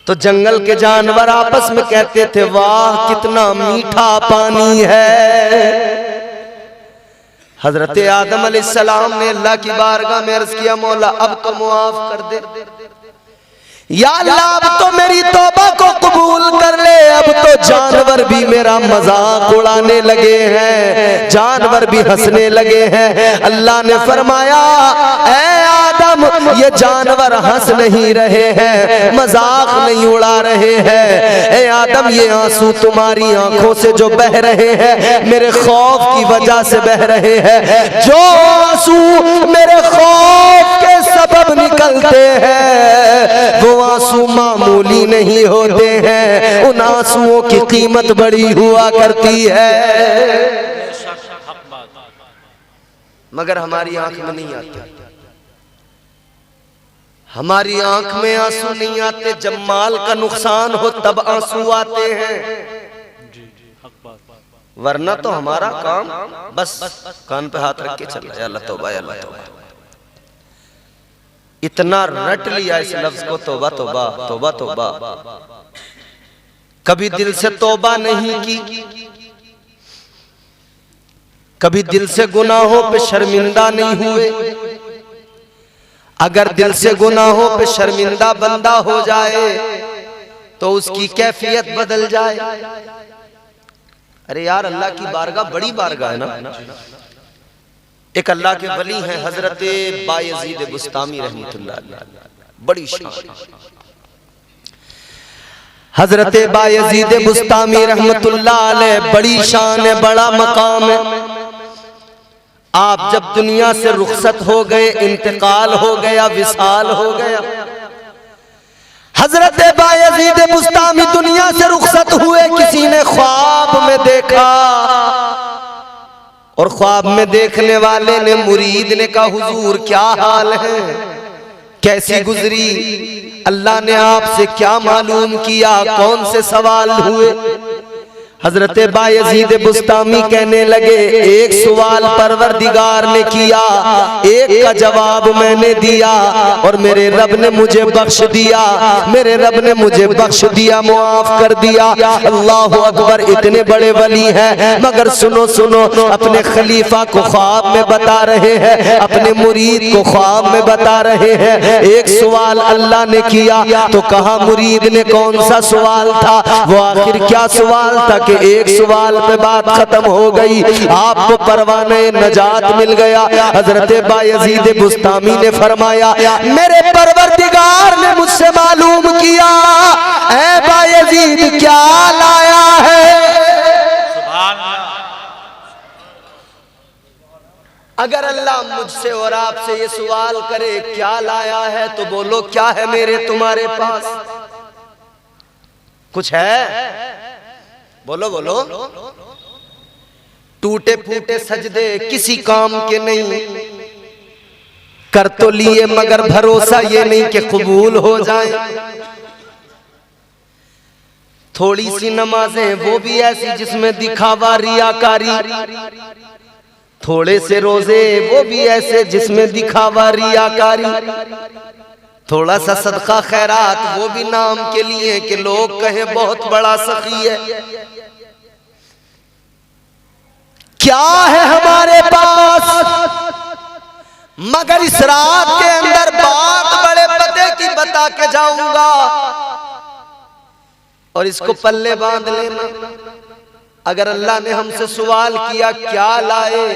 तो जंगल के जानवर आपस में कहते थे, वाह कितना मीठा पानी है। हजरत आदम अलैहिस्सलाम ने अल्लाह की बारगाह में अर्ज किया, मौला अब तो मुआफ कर दे, या अल्लाह अब तो मेरी तौबा को कबूल कर ले। अब तो जानवर भी मेरा मजाक उड़ाने लगे हैं, जानवर भी हंसने लगे हैं। अल्लाह ने फरमाया, ऐ आदम, ये जानवर हंस नहीं रहे हैं, मजाक नहीं उड़ा रहे हैं। ऐ आदम, ये आंसू तुम्हारी आंखों से जो बह रहे हैं मेरे खौफ की वजह से बह रहे हैं। जो आंसू मेरे खौफ के सबब निकलते हैं वो आंसू मामूली नहीं होते हैं, उन आंसुओं की कीमत बड़ी हुआ करती है। मगर हमारी आंख में नहीं आते, हमारी आंख में आंसू नहीं आते। जब माल का नुकसान हो तब आंसू आते हैं, वरना तो हमारा काम बस कान पे हाथ रख के चल रहा है, अल्लाह तौबा अल्लाह तौबा। इतना रट लिया इस लफ्ज को, तौबा तौबा तौबा तौबा। कभी दिल से तौबा नहीं की, कभी दिल से गुनाहों पे शर्मिंदा नहीं हुए। अगर दिल से गुनाहों पे शर्मिंदा बंदा हो जाए तो उसकी कैफियत बदल जाए। अरे यार, अल्लाह की बारगाह बड़ी बारगाह है ना। एक अल्लाह के वली हैं हजरत बायजीद बुस्तामी रहमतुल्लाह अलैह, बड़ी शान। हजरत बायजीद बुस्तामी रहमतुल्लाह अलैह बड़ी शान है, बड़ा मकाम है। आप जब दुनिया से रुखसत हो गए, इंतकाल हो गया, विसाल हो गया, हजरत बायजीद बुस्तामी दुनिया से रुखसत हुए। किसी ने ख्वाब में देखा और ख्वाब में देखने वाले ने, मुरीद ने कहा हुजूर क्या हाल है, कैसी गुजरी, अल्लाह ने आपसे क्या मालूम किया, कौन से सवाल हुए। हजरत बायजीद बुस्तामी कहने लगे एक सवाल परवरदिगार ने किया, एक का जवाब मैंने दिया और मेरे रब ने मुझे बख्श दिया, मेरे रब ने मुझे बख्श दिया, मुआफ कर दिया। अल्लाह अकबर, इतने बड़े वली हैं, मगर सुनो सुनो, अपने खलीफा को ख्वाब में बता रहे हैं, अपने मुरीद को ख्वाब में बता रहे हैं। एक सवाल अल्लाह ने किया तो कहा मुरीद ने कौन सा सवाल था, वो आखिर क्या सवाल था कि एक सवाल पे बात खत्म हो गई, आपको परवाने नजात मिल गया। हजरत बायजीद बुस्तामी ने फरमाया मेरे परवरदिगार ने मुझसे मालूम किया, ऐ बायजीद क्या लाया है। अगर अल्लाह मुझसे और आपसे ये सवाल करे क्या लाया है, तो बोलो क्या है मेरे तुम्हारे पास, कुछ है? बोलो बोलो। टूटे फूटे सजदे किसी काम के नहीं, कर तो लिए मगर भरोसा ये नहीं कि कबूल हो जाए। थोड़ी सी नमाजें वो भी ऐसी जिसमें दिखावा रियाकारी, थोड़े से रोजे वो भी ऐसे जिसमें दिखावा रियाकारी, थोड़ा सा सदका खैरात वो भी नाम के लिए कि लोग कहें बहुत बड़ा सखी है। क्या है हमारे पास, मगर इस रात के अंदर बात बड़े पते की बता के जाऊंगा और इसको पल्ले बांध लेना। अगर अल्लाह ने हमसे सवाल किया क्या लाए,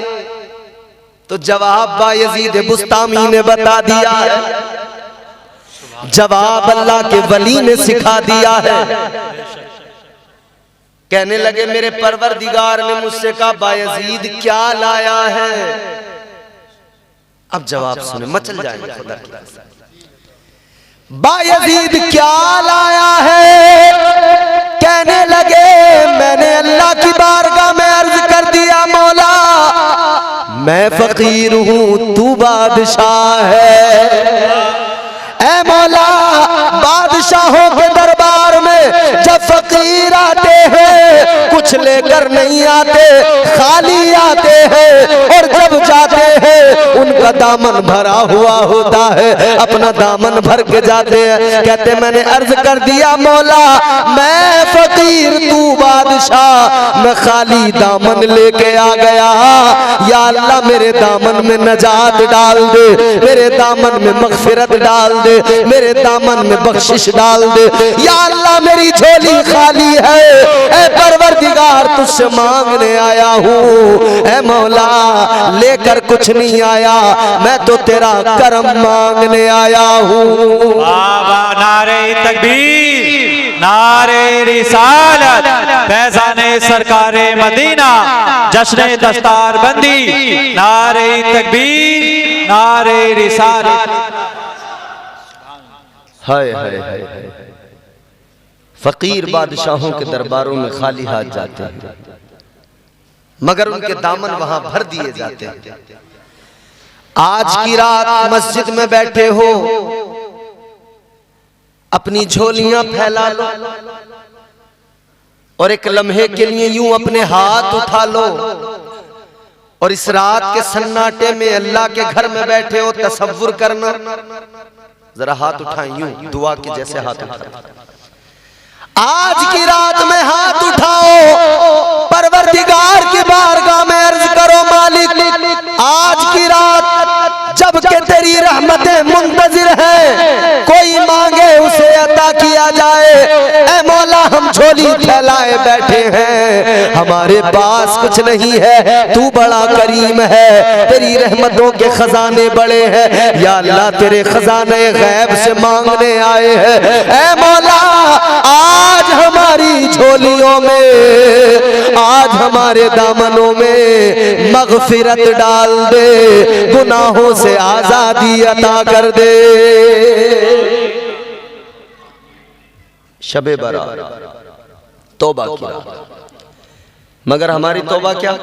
तो जवाब बायजीद बुस्तामी ने बता दिया है, जवाब अल्लाह के वली ने सिखा दिया है। कहने लगे मेरे परवरदिगार ने मुझसे कहा बायजीद क्या लाया है। अब जवाब सुने, मचल जाएंगे खुदा की कसम। बायजीद क्या लाया है, कहने लगे मैंने अल्लाह की बारगाह में अर्ज कर दिया मौला मैं फकीर हूं तू बादशाह है। ऐ मौला बादशाहों के दरबार में जब फकीर आते हैं कुछ लेकर नहीं आते, खाली आते हैं, और जब जाते हैं उनका दामन भरा हुआ होता है, अपना दामन भर के जाते हैं। कहते मैंने अर्ज कर दिया मौला मैं फकीर तू बादशाह, मैं खाली दामन लेके आ गया, या अल्लाह मेरे दामन में नजात डाल दे, मेरे दामन में मगफिरत डाल दे, मेरे दामन में बख्शिश डाल दे, या अल्लाह मेरी झोली खाली है, ऐ परवरदिगार तुझसे मांगने आया हूँ, ऐ मौला लेकर कुछ नहीं आया, मैं तो तेरा करम मांगने आया हूँ। नारे तकबीर, नारे रिसालत, फैज़ाने सरकारे मदीना, जश्न दस्तार बंदी, नारे तकबीर, नारे रिसालत। हाय हाय हाय, फकीर बादशाहों के दरबारों में खाली हाथ जाते हैं, मगर उनके दामन वहां भर दिए जाते हैं। आज की रात मस्जिद में बैठे हो, अपनी झोलियां फैला लो और एक लम्हे के लिए यूं अपने हाथ उठा लो, और इस रात के सन्नाटे में अल्लाह के घर में बैठे हो, तसव्वुर करना, जरा हाथ उठाएं यूं दुआ के जैसे हाथ उठाएं। आज की रात में हाथ उठाओ, परवरदिगार की बारगाह में अर्ज करो मालिक आज की रात जब के तेरी रहमतें मुंतजिर हैं, कोई मांगे उसे अता किया जाए। ऐ मौला हम झोली फैलाए बैठे हैं, हमारे पास कुछ नहीं है, तू बड़ा करीम है, तेरी रहमतों के खजाने बड़े हैं। या अल्लाह तेरे खजाने गैब से मांगने आए हैं। ऐ मौला आज हमारी झोलियों में, आज हमारे दामनों में मगफिरत डाल दे, गुनाहों से आजादी अता कर दे। शबे बरात तौबा किया, मगर हमारी तौबा क्या?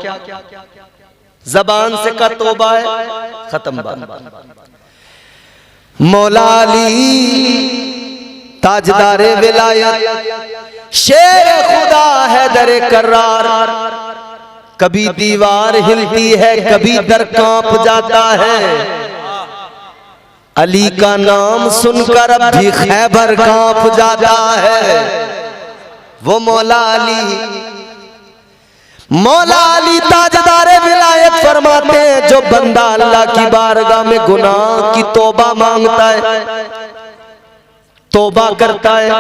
जबान से का तौबा है, खत्म बात। मौला अली ताजदारे विलायत शेर खुदा है दरे कर्रार, कभी दीवार हिलती है, कभी दर कांप जाता है। अली का नाम सुनकर अब भी खैबर कांप जाता है। वो मौला अली, मौला अली ताजदारे विलायत फरमाते हैं, जो बंदा अल्लाह की बारगाह में गुनाह की तौबा मांगता है, तौबा करता है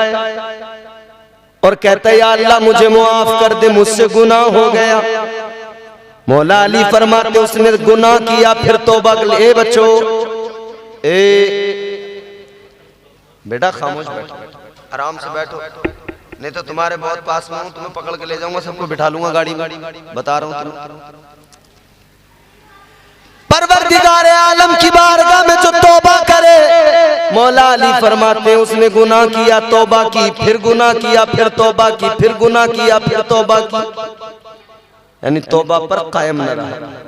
और कहता है या अल्लाह मुझे मुआफ कर दे, मुझसे गुनाह हो गया। मौला अली फरमाते उसने गुनाह किया फिर तौबा कर ले। बच्चों ए बेटा खामोश बैठो, आराम से बैठो, नहीं तो तुम्हारे बहुत पास में हूं, तुम्हें पकड़ के ले जाऊंगा, सबको बिठा लूंगा गाड़ी में, बता रहा हूं तुम्हें। परवरदिगार आलम की बारगाह में जो तौबा करे, मौला अली फरमाते उसने गुनाह किया, तौबा की, फिर गुनाह किया, फिर तौबा की, फिर गुनाह किया, फिर तौबा की, यानी तौबा पर कायम न रहा।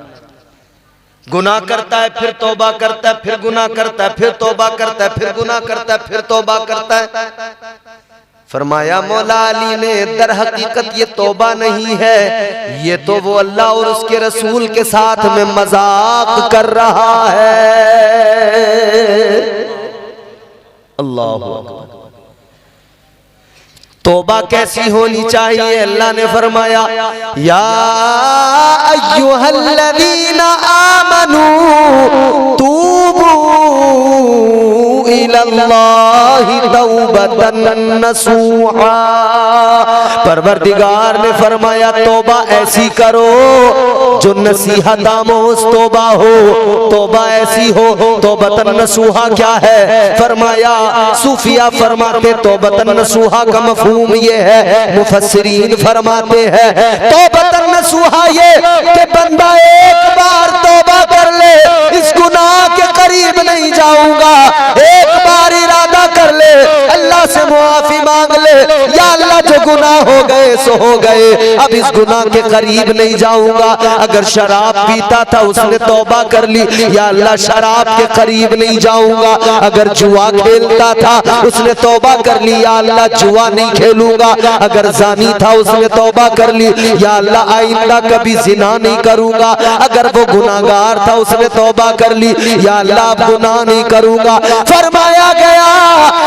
गुनाह करता है, फिर तौबा करता है, फिर गुनाह करता है, फिर तौबा करता है, फिर गुनाह करता है, फिर तौबा करता है। फरमाया मौला अली ने दर हकीकत ये तौबा नहीं है, ये तो वो अल्लाह और उसके रसूल के साथ में मजाक कर रहा है। अल्लाह अकबर। तौबा कैसी होनी चाहिए? अल्लाह ने फरमाया या अय्युहल्लज़ीना आमनू तूबू इलल्लाहि तौबतन नसूहा। परवरदिगार ने फरमाया तौबा ऐसी करो जो नसीहत आमोज तौबा हो, तौबा ऐसी हो। तौबतन नसूहा क्या है? फरमाया सूफिया फरमाते तौबतन नसूहा का मफहूम ये है, मुफस्सिरीन फरमाते हैं तौबतन नसूहा ये कि बंदा एक बार तौबा कर ले, इस गुनाह के करीब नहीं जाऊंगा, एक बार इरादा कर ले, अल्लाह से मुआफी मांग ले, या अल्लाह जो गुनाह हो गए सो हो गए, अब इस गुनाह के करीब नहीं जाऊंगा। अगर शराब पीता था उसने तौबा कर ली, या अल्लाह शराब के करीब नहीं जाऊंगा। अगर जुआ खेलता था उसने तौबा कर ली, या अल्लाह जुआ नहीं खेलूंगा। अगर जानी था उसने तौबा कर ली, या अल्लाह आइंदा कभी जिना नहीं करूंगा। अगर वो गुनाहगार था उसने तौबा कर ली, या अल्लाह अब गुनाह नहीं करूंगा। फरमाया गया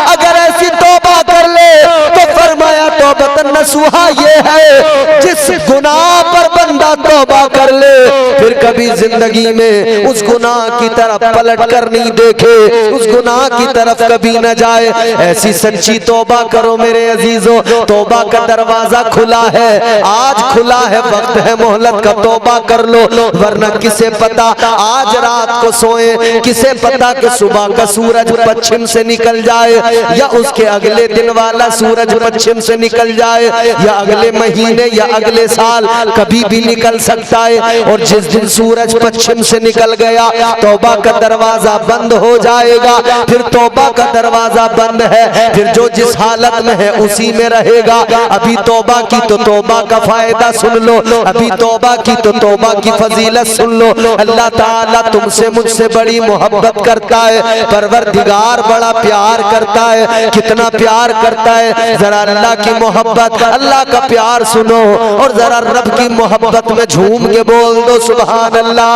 अगर ऐसी तौबा कर ले तो फरमाया तौबतन नसूहा ये है जिस गुनाह पर बंदा तौबा कर ले फिर कभी जिंदगी में उस गुनाह की तरफ पलट कर नहीं देखे, उस गुनाह की तरफ कभी न जाए। ऐसी सच्ची तौबा करो मेरे अजीजों, तौबा का दरवाजा खुला है, आज खुला है, वक्त है मोहलत का, तौबा कर लो, वरना किसे पता आज रात को सोए, किसे पता कि सुबह का सूरज पश्चिम से निकल जाए, या उसके अगले दिन वाला सूरज पश्चिम से निकल जाए, या अगले महीने या अगले साल कभी भी निकल सकता है। और जिस दिन सूरज पश्चिम से निकल गया तौबा का दरवाजा बंद हो जाएगा, फिर तौबा का दरवाजा बंद है, फिर जो जिस हालत में है उसी में रहेगा। अभी तौबा की तो तौबा का फायदा सुन लो, अभी तौबा की तो तौबा की फजीलत सुन लो। अल्लाह ताला तुमसे मुझसे बड़ी मोहब्बत करता है, परवरदिगार बड़ा प्यार करता है। कितना प्यार करता है, जरा अल्लाह की मोहब्बत, अल्लाह का प्यार सुनो और जरा रब की मोहब्बत में झूम के बोल दो सुभान अल्लाह।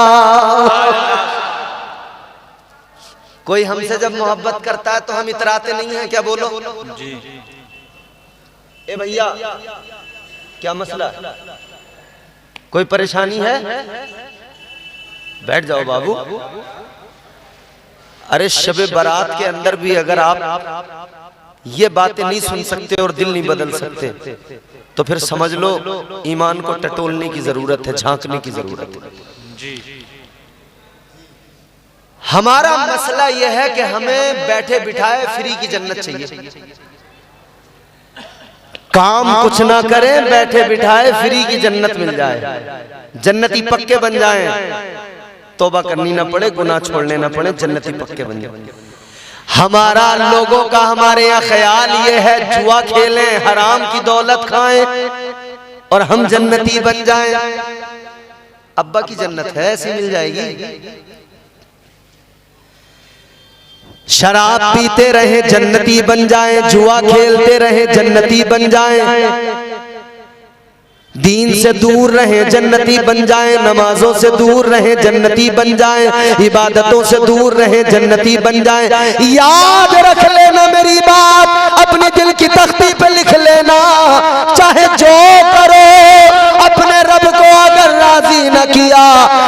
कोई हमसे जब मोहब्बत करता है तो हम इतराते नहीं हैं क्या? बोलो जी। ए भैया क्या मसला, कोई परेशानी है? बैठ जाओ बाबू। अरे शबे बारात के अंदर भी अगर आप ये बातें नहीं सुन सकते और दिल नहीं बदल सकते, तो फिर समझ लो ईमान को टटोलने की जरूरत है, झांकने की जरूरत है। हमारा मसला यह है कि हमें बैठे बिठाए फ्री की जन्नत चाहिए, काम कुछ ना करें, बैठे बिठाए फ्री की जन्नत मिल जाए, जन्नती पक्के बन जाएं, तौबा करनी ना पड़े, गुनाह छोड़ने ना पड़े, जन्नती पक्के बन जाए। हमारा लोगों का हमारे यहाँ ख्याल ये है जुआ खेलें, हराम की दौलत खाएं और हम जन्नती बन जाएं। अब्बा की जन्नत है, ऐसी मिल जाएगी। शराब पीते रहे जन्नती बन जाएं, जुआ खेलते रहे जन्नती बन जाएं, दीन से दूर रहे जन्नती बन जाएं, नमाजों से दूर रहे जन्नती बन जाएं, इबादतों से दूर रहे जन्नती बन जाएं। याद रख लेना मेरी बात, अपने दिल की तख्ती पे लिख लेना, चाहे जो करो अपने रब को अगर राजी न किया,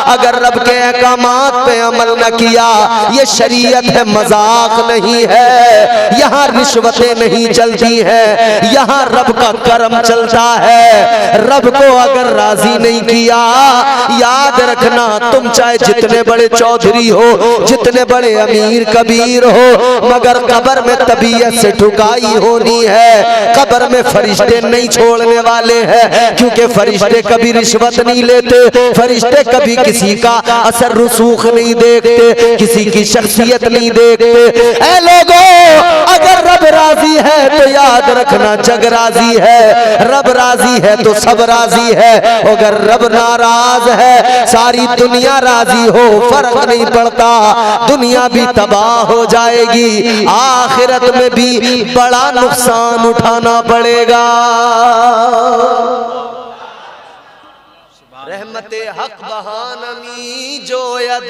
अगर रब के अहकामात पे अमल न किया, ये शरीयत है, मजाक नहीं है, यहाँ रिश्वतें नहीं चलती हैं, यहाँ रब का करम चलता है। रब को अगर राजी नहीं किया, याद रखना तुम चाहे जितने बड़े चौधरी हो, जितने बड़े अमीर कबीर हो, मगर कब्र में तबीयत से ठुकाई होनी है। कब्र में फरिश्ते नहीं छोड़ने वाले हैं, क्योंकि फरिश्ते कभी रिश्वत नहीं लेते, फरिश्ते कभी किसी का असर रसूख नहीं देखते, किसी की शख्सियत नहीं देखते। ऐ लोगों, अगर रब राजी है तो याद रखना जग राजी है, रब राजी है तो सब राजी है, अगर रब नाराज है सारी दुनिया राजी हो फर्क नहीं पड़ता, दुनिया भी तबाह हो जाएगी, आखिरत में भी बड़ा नुकसान उठाना पड़ेगा। रहमते हक बहानमी जो यद,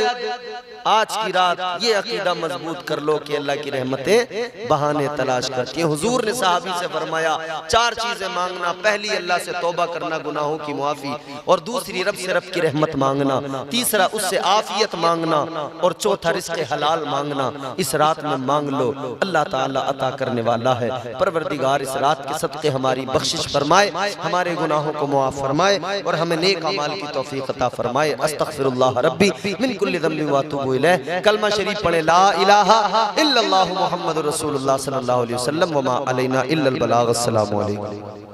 आज की रात ये अकीदा मजबूत कर लो कि अल्लाह की रहमतें बहाने तलाश करती हैं। हुजूर ने सहाबी से फरमाया 4 चीजें मांगना, पहली अल्लाह से तौबा करना, गुनाहों की मुआफी, और दूसरी रब से रब की रहमत मांगना, तीसरा उससे आफियत मांगना, और चौथा रिज़्क़ हलाल मांगना। इस रात में मांग लो, अल्लाह ताला अता करने वाला है। परवरदिगार इस रात के सदक़े हमारी बख्शिश फरमाए, हमारे गुनाहों को मुआफ़ फरमाए और हमें नेक अमाल की तौफीक अता फरमाए। अस्तग़फिरुल्लाह रब्बी मिन कुल्लि ज़ंबिन व अतूबु इलैह। कलमा शरीफ पढ़े, ला इलाहा इल्लल्लाहु मुहम्मदुर रसूलुल्लाह सल्लल्लाहु अलैहि वसल्लम व मा अलैना इल्लल बलाग। अस्सलामु अलैकुम।